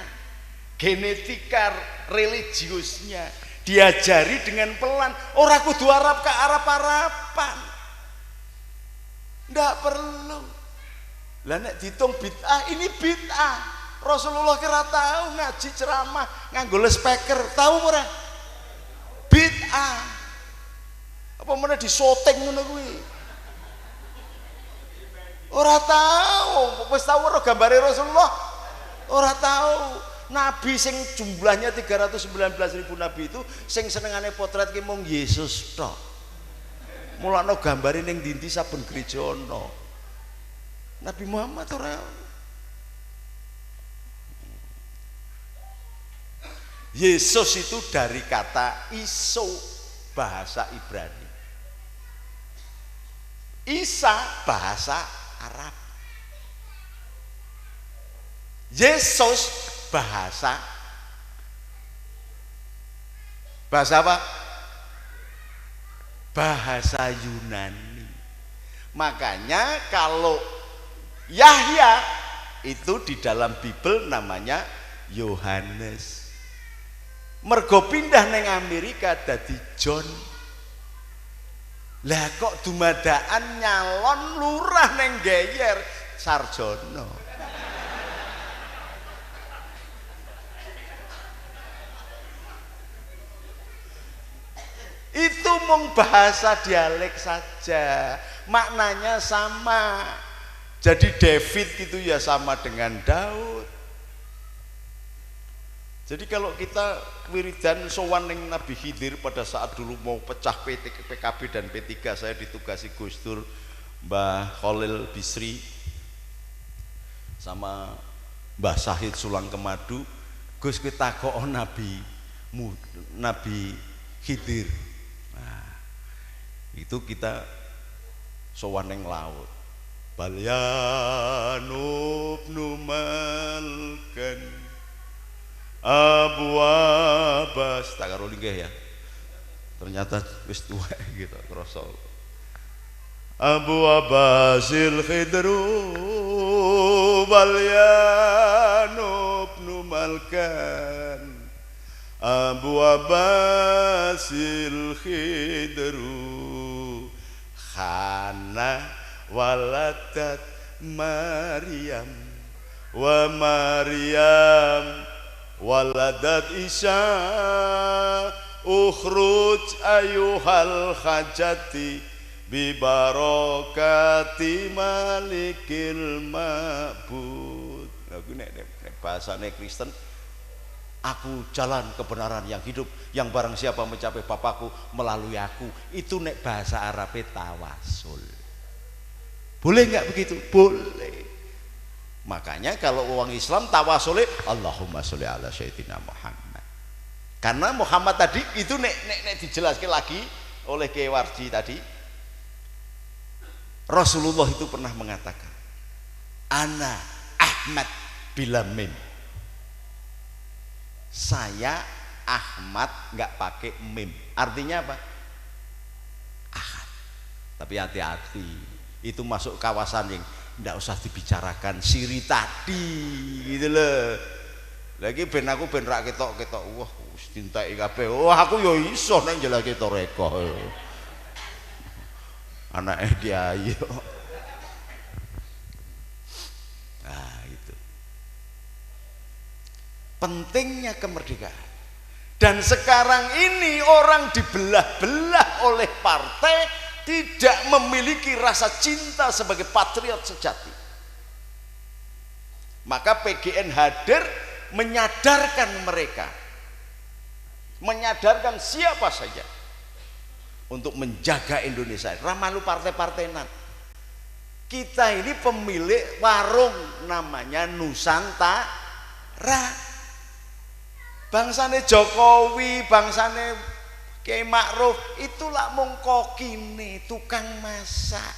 genetika religiusnya, diajari dengan pelan. Ora kudu Arab ke Arab-Araban, ndak perlu. Lah nek dihitung bid'ah, ini bid'ah. Rasulullah kira tahu ngaji ceramah nganggo speaker, tahu ora? Bid'ah. Apa meneh disoteng ngono kuwi? Ora tahu, wis tahu ora gambare Rasulullah? Ora tahu. Nabi sing jumlahnya 319.000 nabi itu sing senengane potret ki mung Yesus tok. Mulane gambare ning ndi-ndi saben gereja ana. Nabi Muhammad ora. Yesus itu dari kata iso, bahasa Ibrani. Isa bahasa Arab. Yesus bahasa apa? Bahasa Yunani. Makanya kalau Yahya itu di dalam Bible namanya Yohanes. Mergo pindah neng Amerika dadi John. Lah kok dumadaan nyalon lurah neng Geyer Sarjono. Itu mung bahasa dialek saja, maknanya sama. Jadi David itu ya sama dengan Daud. Jadi kalau kita wiridan sowan ning Nabi Khidir pada saat dulu mau pecah PKB dan P3, saya ditugasi Gus Dur, Mbah Khalil Bisri sama Mbah Syahid Sulang Kemadu, Gus kita kok Nabi Khidir. Nah, itu kita sowan ning laut. Balyanub numalkan Abu Abbas tak karo linggih ya. Ternyata wis tuwa gitu krasa. Abu Abbasil Khidru Balyanub numalkan Abu Abbasil Khidru khana waladat Maryam wa Maryam waladat Isa ukhruj ayuhal hajati bi barakati malikil ma'bud. Lagu nek bahasane Kristen, aku jalan kebenaran yang hidup, yang barang siapa mencapai Bapakku melalui aku. Itu nek bahasa Arabe tawasul. Boleh nggak begitu? Boleh. Makanya kalau orang Islam tawasule Allahumma sholli ala sayyidina Muhammad. Karena Muhammad tadi itu nek dijelaskan lagi oleh Kiai Warji tadi, Rasulullah itu pernah mengatakan ana Ahmad bila mim. Saya Ahmad nggak pakai mim. Artinya apa? Ahad. Tapi hati-hati, itu masuk kawasan yang nggak usah dibicarakan, siri tadi gitu loh. Lagi ben aku ben rak ketok-ketok, wah wis dintai kabeh. Wah aku yo iso nek jelake toreko. Anake dia ayo. Nah, itu. Pentingnya kemerdekaan. Dan sekarang ini orang dibelah-belah oleh partai, tidak memiliki rasa cinta sebagai patriot sejati. Maka PGN hadir menyadarkan mereka, menyadarkan siapa saja untuk menjaga Indonesia. Ramalu partai-partainan. Kita ini pemilik warung namanya Nusantara. Bangsane Jokowi, bangsane Kiai Ma'ruf itulah mung kokine, tukang masak.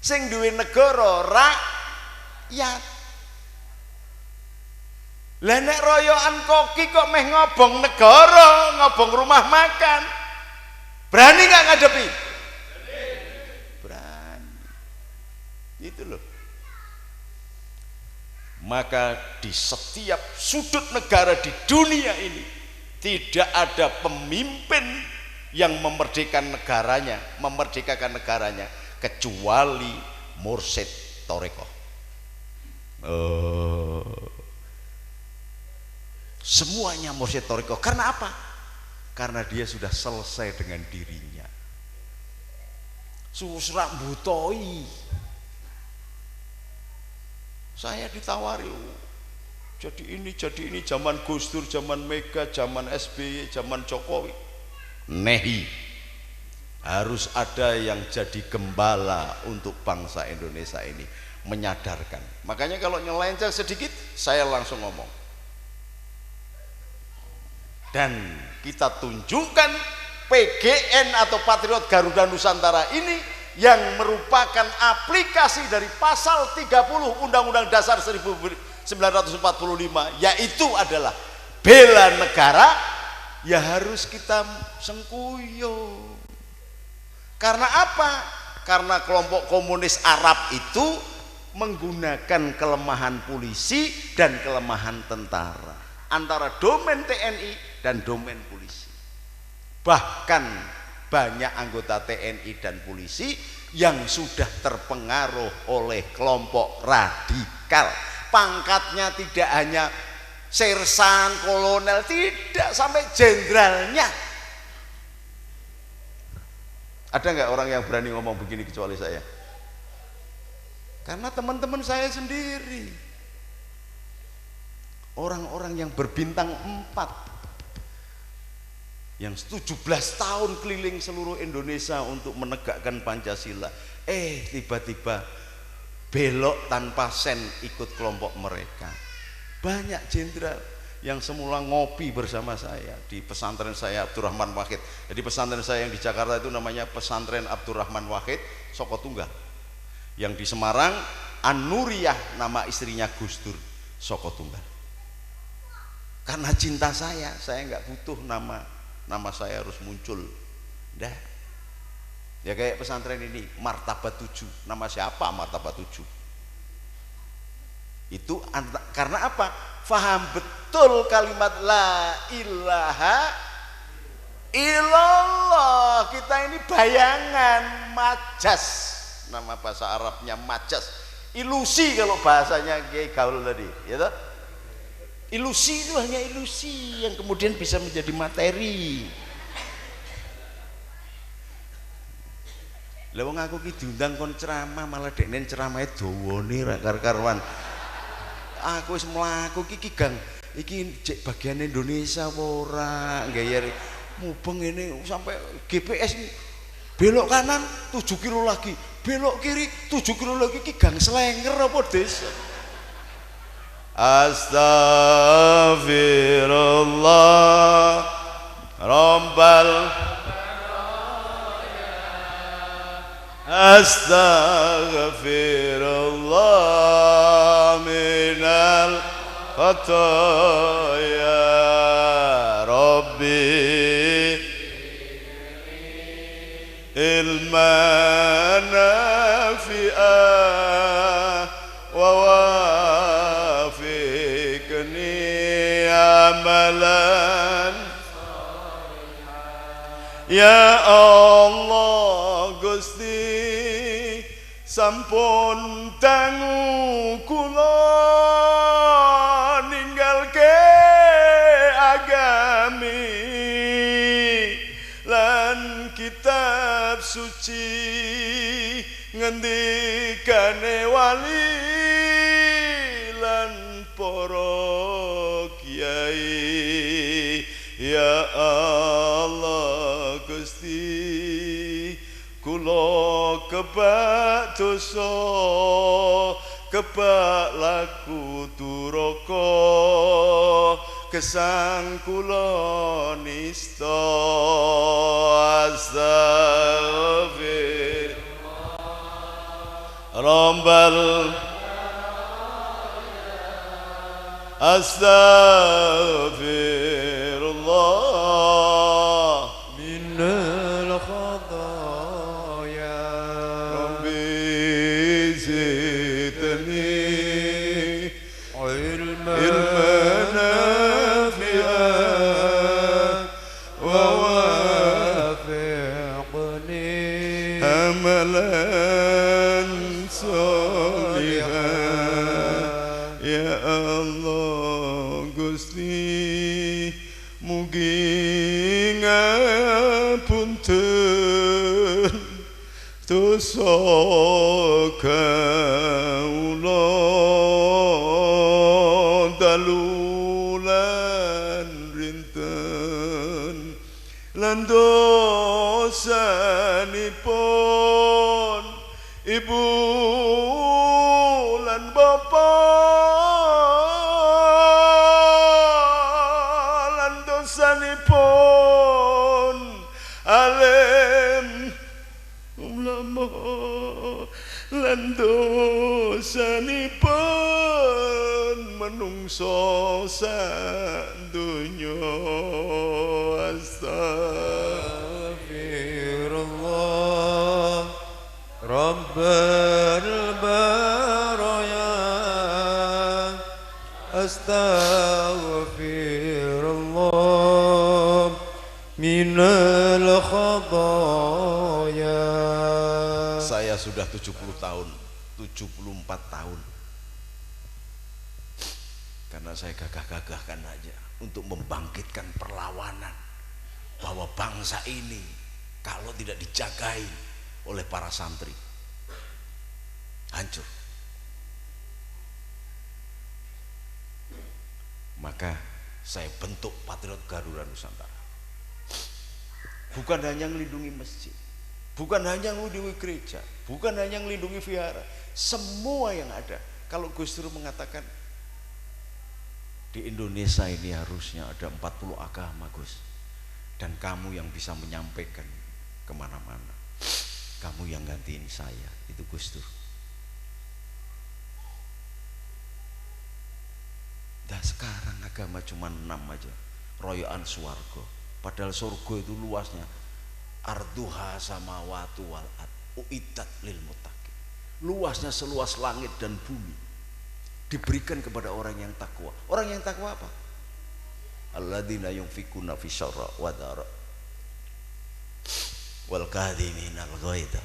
Sing duwe negara rakyat. Lah nek royokan koki kok meh ngobong negara, ngobong rumah makan. Berani nggak ngadepi? Berani. Itu loh. Maka di setiap sudut negara di dunia ini tidak ada pemimpin yang memerdekakan negaranya kecuali Mursyid Thorekoh. Semuanya Mursyid Thorekoh. Karena apa? Karena dia sudah selesai dengan dirinya. Susrak butoi. Saya ditawari, jadi ini zaman Gus Dur, zaman Mega, zaman SBY, zaman Jokowi. Nehi, harus ada yang jadi gembala untuk bangsa Indonesia ini, menyadarkan. Makanya kalau nyelenceng sedikit, saya langsung ngomong. Dan kita tunjukkan PGN atau Patriot Garuda Nusantara ini yang merupakan aplikasi dari pasal 30 Undang-Undang Dasar 1945, yaitu adalah bela negara, ya harus kita sengkuyo. Karena apa? Karena kelompok komunis Arab itu menggunakan kelemahan polisi dan kelemahan tentara antara domain TNI dan domain polisi. Bahkan banyak anggota TNI dan polisi yang sudah terpengaruh oleh kelompok radikal. Pangkatnya tidak hanya sersan, kolonel, tidak, sampai jenderalnya. Ada nggak orang yang berani ngomong begini kecuali saya? Karena teman-teman saya sendiri, orang-orang yang berbintang 4, yang 17 tahun keliling seluruh Indonesia untuk menegakkan Pancasila, tiba-tiba belok tanpa sen ikut kelompok mereka. Banyak jenderal yang semula ngopi bersama saya di pesantren saya Abdurrahman Wahid. Jadi pesantren saya yang di Jakarta itu namanya Pesantren Abdurrahman Wahid Soko Tunggal. Yang di Semarang An-Nuriyah, nama istrinya Gus Dur, Soko Tunggal. Karena cinta saya nggak butuh nama saya harus muncul. Dah. Ya kayak pesantren ini Martabat 7. Nama siapa Martabat 7? Itu karena apa? Faham betul kalimat la ilaha illallah. Kita ini bayangan, majas. Nama bahasa Arabnya majas. Ilusi kalau bahasanya Kiai Gaul tadi, ya toh? Ilusi itu hanya ilusi yang kemudian bisa menjadi materi. Lah wong aku ki diundang kon ceramah malah dekne ceramahe dawane ra kar-karuan. Aku wis mlaku iki gang iki jek bagian Indonesia apa ora gaya mubeng ini sampai GPS belok kanan 7 kilo lagi, belok kiri 7 kilo lagi, iki gang Slenger apa desa? Astaghfirullah Rabbal Astaghfirullah minal khataya Rabbi ilman nafi'ah wa wafiqni amalan ya Allah Gusti sampun tangu kula ninggalke agami lan kitab suci ngendikane wali lan para kiai ya Allah Gusti kula kebak dosa kebak laku duraka kesang kula nista astagfir rombal astagfirullah minal khadaya rabbi zidni ilman ilman nafi'an wa wafiqni amalan solihan ya Allah Gusti mugi ngapunten dosa kaula dalulan rinten lan dosanipun ibu lan bapak lan dosanipun alim ulama lan dosanipun manungsa sadonya Astagfirullah Rabbal baraya Astagfirullah minal khadaya. Saya sudah 70 tahun 74 tahun karena saya gagah-gagahkan aja untuk membangkitkan perlawanan bahwa bangsa ini kalau tidak dijagai oleh para santri hancur. Maka saya bentuk Patriot Garuda Nusantara, bukan hanya melindungi masjid, bukan hanya melindungi gereja, bukan hanya melindungi vihara, semua yang ada. Kalau Gus Dur mengatakan di Indonesia ini harusnya ada 40 agama Gus, dan kamu yang bisa menyampaikan kemana-mana, kamu yang gantiin saya, itu Gus Dur. Nah sekarang agama cuma 6 aja, royoan swarga, padahal surga itu luasnya arduha samawati wal ard uiddat lil muttaqin, luasnya seluas langit dan bumi, diberikan kepada orang yang takwa. Orang yang takwa apa? Alladzina yunfikuna fi syarra wa dara wal kadhiminal ghaidha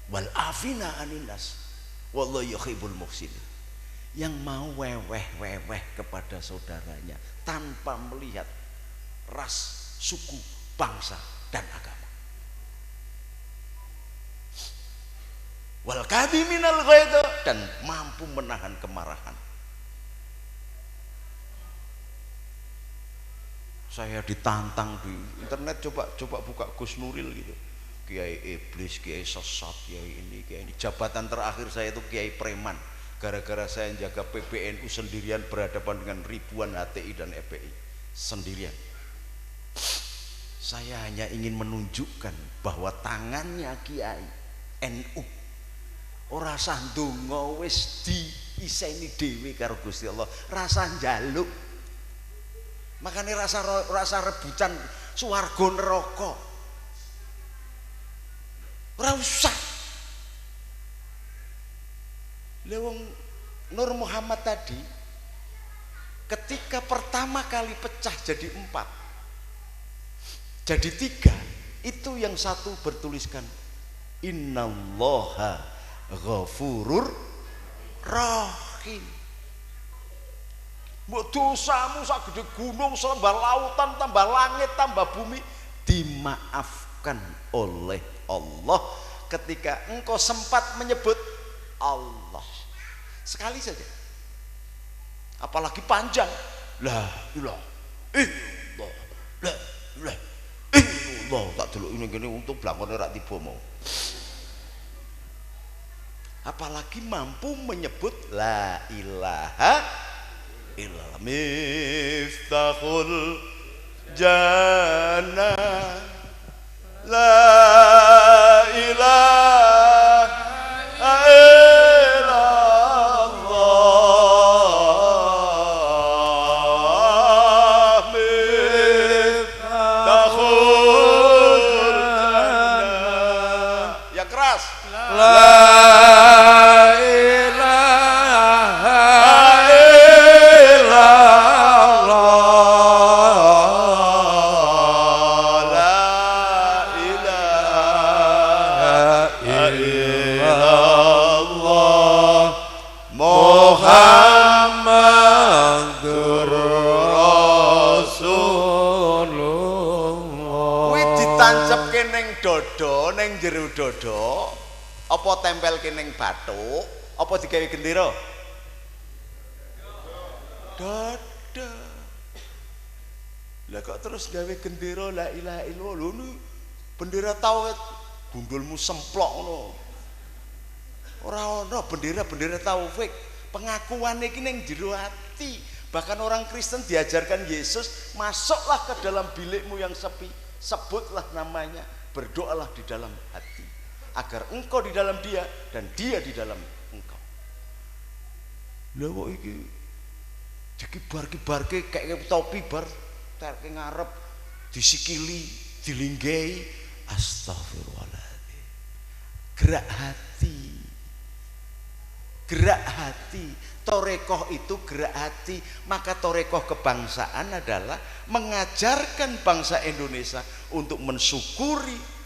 wal afina anin nas wallahu yuhibbul muhsinin. Yang mau weweh kepada saudaranya tanpa melihat ras, suku, bangsa dan agama. Wal kadhiminal ghaidha, dan mampu menahan kemarahan. Saya ditantang di internet, coba buka Gus Nuril gitu, kiai iblis, kiai sesat, kiai ini, kiai ini. Jabatan terakhir saya itu kiai preman, gara-gara saya jaga PBNU sendirian berhadapan dengan ribuan HTI dan FPI sendirian. Saya hanya ingin menunjukkan bahwa tangannya kiai NU Ora usah ndonga, wis diiseni dhewe karo Gusti Allah, rasa njaluk. Makane rasa rebutan swarga neraka. Ora usah. Lha wong Nur Muhammad tadi ketika pertama kali pecah jadi 4 jadi 3, itu yang satu bertuliskan innallaha ghafurur rahim. Mbok dosamu sak gede gunung, selembah lautan, tambah langit, tambah bumi dimaafkan oleh Allah ketika engkau sempat menyebut Allah sekali saja, apalagi panjang, la ilaha illallah, la ilaha illallah. Tak delok ini untuk blangkone rak tiba mau. Apalagi mampu menyebut la ilaha illallah, miftahul jannah, la ilaha illallah, miftahul jannah. Ya keras, la neng jero dodo apa tempel ning bathuk apa digawe gendera dodo. Lah kok terus gawe gendera la ilaha illallah, lho bendera tauhid gundulmu semplok ngono. Ora ana bendera taufik. Pengakuan iki ning jero ati. Bahkan orang Kristen diajarkan Yesus, masuklah ke dalam bilikmu yang sepi, sebutlah namanya, berdoalah di dalam hati agar engkau di dalam dia dan dia di dalam engkau. Lha kok iki dikibar-kibarke kayak topi bar terke ngarep disikili dilinggahi, astagfirullahaladzim. Gerak hati. Torekoh itu gerak hati. Maka torekoh kebangsaan adalah mengajarkan bangsa Indonesia untuk mensyukuri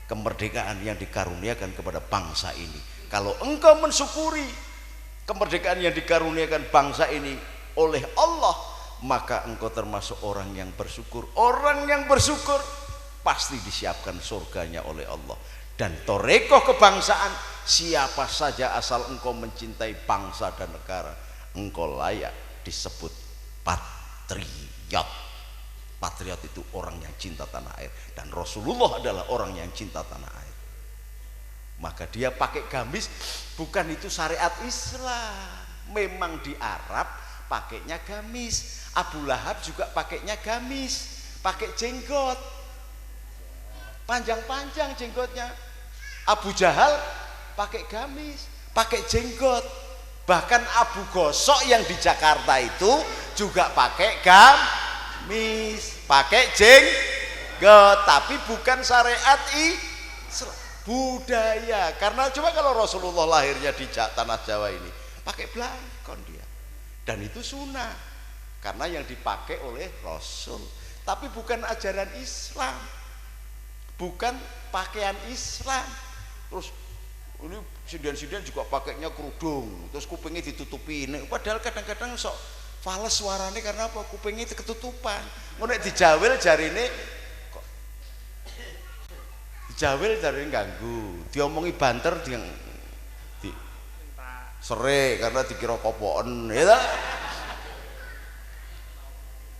kemerdekaan yang dikaruniakan kepada bangsa ini. Kalau engkau mensyukuri kemerdekaan yang dikaruniakan bangsa ini oleh Allah, maka engkau termasuk orang yang bersyukur. Orang yang bersyukur pasti disiapkan surganya oleh Allah. Dan torekoh kebangsaan, siapa saja asal engkau mencintai bangsa dan negara, engkau layak disebut patriot. Patriot itu orang yang cinta tanah air, dan Rasulullah adalah orang yang cinta tanah air. Maka dia pakai gamis, bukan itu syariat Islam. Memang di Arab pakainya gamis. Abu Lahab juga pakainya gamis, pakai jenggot panjang-panjang jenggotnya. Abu Jahal pakai gamis, pakai jenggot. Bahkan Abu Gosok yang di Jakarta itu juga pakai gamis, pakai jenggot, tapi bukan syariat Islam, budaya. Karena coba kalau Rasulullah lahirnya di tanah Jawa ini pakai blangkon dia, dan itu sunnah karena yang dipakai oleh Rasul, tapi bukan ajaran Islam, bukan pakaian Islam. Terus ini sinden-sinden juga pakainya kerudung, terus kupingnya ditutupi ini. Padahal kadang-kadang sok fales suaranya karena apa? Kupingnya ketutupan. Ngono dijawil jarine kok dijawil jarine ganggu. Diomongi banter di sere karena dikira kopoken, ya.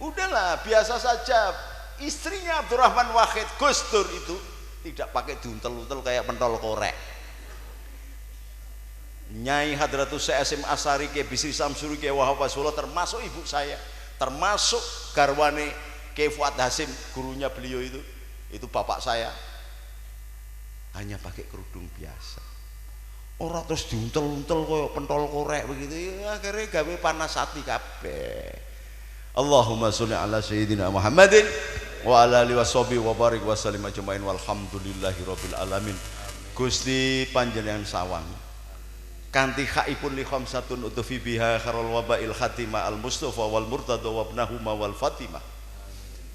Udahlah, biasa saja. Istrinya Abdurrahman Wahid, Gus Dur itu tidak pakai diuntel-untel kayak pentol korek. Nyai Hadratus Syekh Hasyim Asy'ari, Kiai Bisri Samsuri, Kiai Wahab Wasulullah, termasuk ibu saya, termasuk garwane Kiai Fuad Hasyim, gurunya beliau itu bapak saya, hanya pakai kerudung biasa. Ora terus diuntel-untel koyo pentol korek begitu ya, akhirnya gawe panas hati kabeh. Allahumma sholli ala sayyidina Muhammadin wa ala alihi washabihi wa barik wa sallim ajmain walhamdulillahi rabbil alamin. Gusti panjenengan sawang kanthi khaipun li khamsatun utufi biha kharul wabail khatimah al mustafa wal murtada wa ibnahuma wal fatimah.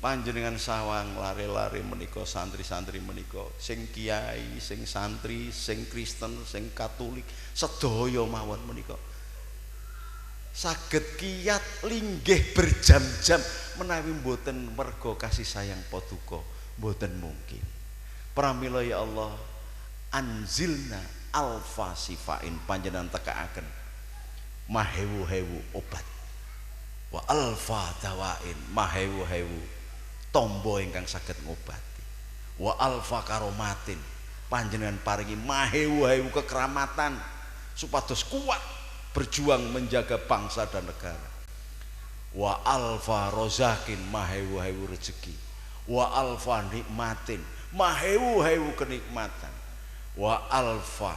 Panjenengan sawang lare-lare menika santri-santri menika sing kiai, sing santri, sing Kristen, sing Katolik sedaya mawon menika saged kiyat linggih berjam-jam menawi mboten merga kasih sayang paduka mboten mungkin. Pramila ya Allah anzilna alfa sifain panjenengan tekaaken mahewu-hewu obat wa alfa dawain mahewu-hewu tombo ingkang saged ngobati wa alfa karomatin panjenengan paringi mahewu-hewu kekeramatan supados kuat berjuang menjaga bangsa dan negara wa alfa rozakin mahewu-hewu rezeki wa alfa nikmatin mahewu-hewu kenikmatan wa alfa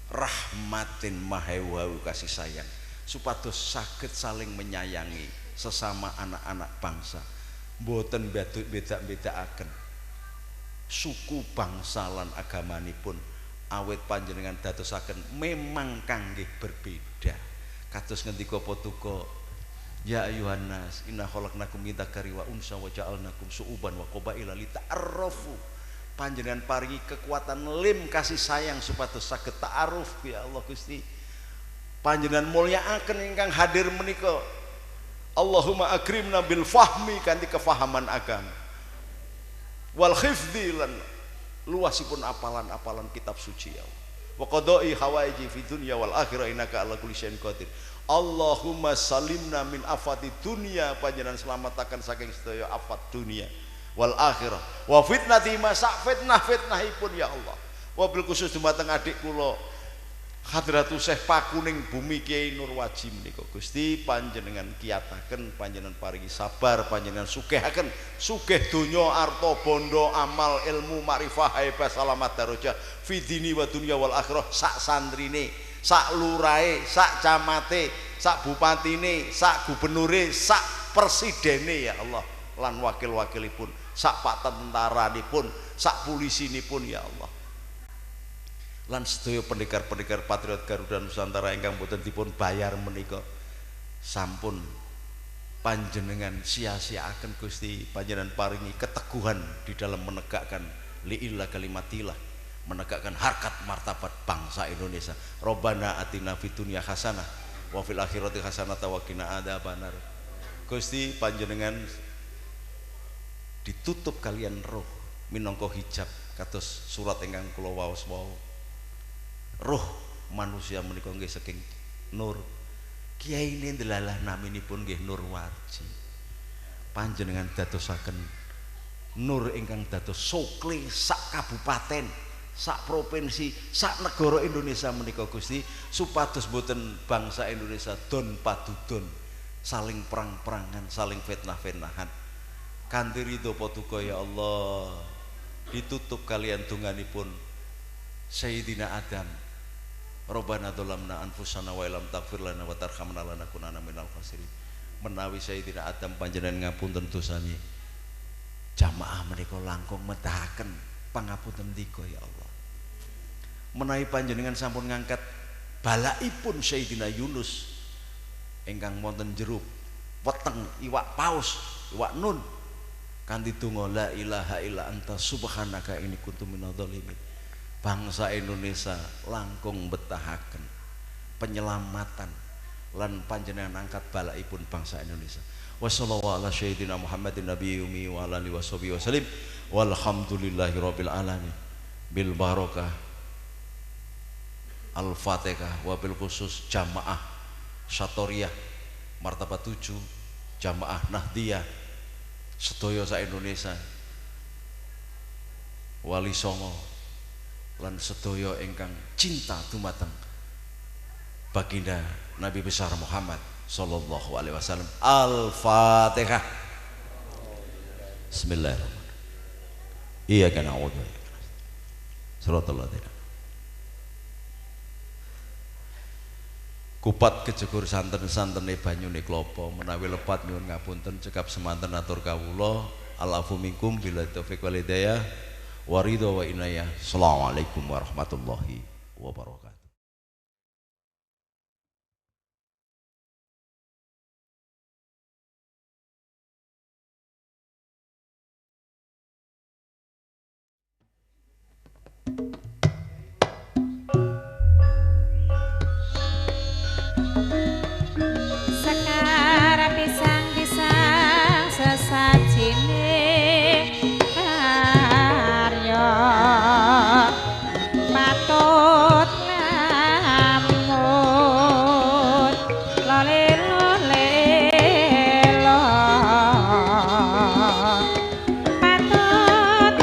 rahmatin mahewu-hewu kasih sayang supados saged saling menyayangi sesama anak-anak bangsa mboten beda-bedaaken suku bangsa lan agamanipun awet panjenengan dadosaken memang kanggih berbeda kados ngendika paduka ya ayuhan nas inna khalaqnakum min dzakari wa unsa wa ja'alnakum syu'uban wa qabaila lita'arrafu panjenengan paringi kekuatan lim kasih sayang supados saged ta'aruf ya Allah Gusti panjenengan mulyakaken ingkang hadir menika Allahumma akrimna bil fahmi kanthi kefahaman agama wal hifdzi lan luasipun apalan-apalan kitab suci ya Allah wa qada'i hawaiji fi dunya wal akhirah innaka ala kulli syai'in qadir Allahumma salimna min afati dunya panjenengan selamataken saking sedaya afat dunia wal akhirah wa fitnati masak fitnahipun ya Allah wabil khusus dumateng adik kula Hadratu Syekh Pakuning Bumi Kiai Nur Wajim nika Gusti panjenengan kiyataken panjenengan paringi sabar panjenengan sugehaken sugih donya arta bondo amal ilmu makrifah haibah salamat darajah fi dini wa dunya wal akhirah sak santrine sak lurahe sak camate sak bupatine sak gubernure sak presidene ya Allah lan wakil-wakilipun sak pak tentaranipun sak polisinipun ya Allah lan sedaya pendekar-pendekar patriot Garuda Nusantara ingkang boten dipun bayar menika sampun panjenengan sia-siaaken Gusti panjenengan paringi keteguhan di dalam menegakkan liillah kalimatillah menegakkan harkat martabat bangsa Indonesia Robbana atina fid dunya hasanah wa fil akhirati hasanah wa qina adzabannar Gusti panjenengan ditutup kalian roh minangka hijab kados surat ingkang kula waos wau roh manusia menika nggih saking nur kiai ini delalah naminipun nggih Nur Warji panjenengan dadosaken nur ingkang dados sokle sak kabupaten sak provinsi sak negara Indonesia menika Gusti supados boten bangsa Indonesia don padudon saling perang-perangan saling fitnah-fitnahan kanthi ridho paduka ya Allah ditutup kalian donganipun Sayyidina Adam Rabbana dzalamna anfusana wa illam taghfir lana wa tarhamna lanakunanna minal khasirin menawi Sayyidina Adam panjenengan ngapunten dosane jamaah menika langkung medahaken pangapunten dika ya Allah menawi panjenengan sampun ngangkat balaipun Sayyidina Yunus ingkang wonten jeruk weteng iwak paus iwak nun kanthi donga la ilaha illa anta subhanaka inni kuntu minadz dzalimin bangsa Indonesia langkung betahaken penyelamatan lan panjenengan angkat balaipun bangsa Indonesia wassallallahu ala sayyidina Muhammadin nabiyyi ummi wa ala alihi washabihi wasallim walhamdulillahi rabbil alamin bil barakah al-fatihah wabil khusus jamaah Satoriyah martabat 7 jamaah Nahdiyah sedaya sak Indonesia Wali Songo lan sedaya ingkang cinta dumateng baginda Nabi besar Muhammad sallallahu alaihi wasallam al-fatihah bismillahirrahmanirrahim iyyaka na'budu wa iyyaka nasta'in shiratal ladzina kupat kejegur santen-santene banyune klapa menawi lepat nyuwun ngapunten cekap semanten atur kawula alafu minkum bila taufik wal hidayah waridho wa inayah. Assalamualaikum warahmatullahi wabarakatuh. Sekar pisang-pisang sesajine karya patut lamun lolelo patut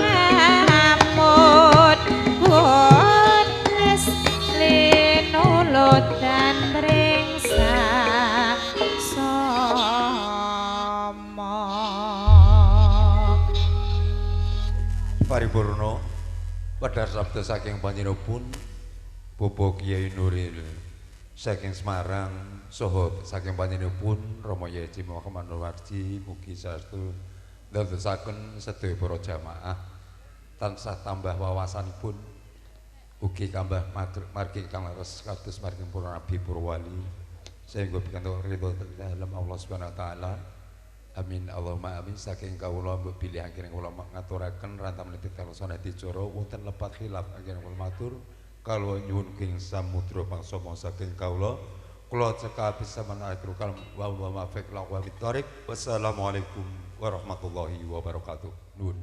lamun wis linulut dan bringsa paripurna wedhar sabda saking panjenenganipun Bapak Kyai Nuril saking Semarang saha saking panjenenganipun Rama Yai Haji Muhammad Nurwarji mugi saestu ndadosaken sedaya para jamaah tansah tambah wawasanipun ugi tambah margi kang leres kados margi para nabi para wali sehingga pikantuk ridho dalam Allah Subhanahu wa taala. Amin Allahumma amin. Saking kawula mbok bilih anggen kula ngaturaken rantam nitih kalosana dicara wonten lepat khilaf anggen kula matur kalau nyuwun king samudra pangsama saking kawula cekap bisa menakru kalam wa ma fiq la wa bitariq. Wassalamualaikum warahmatullahi wabarakatuh. Nuwun.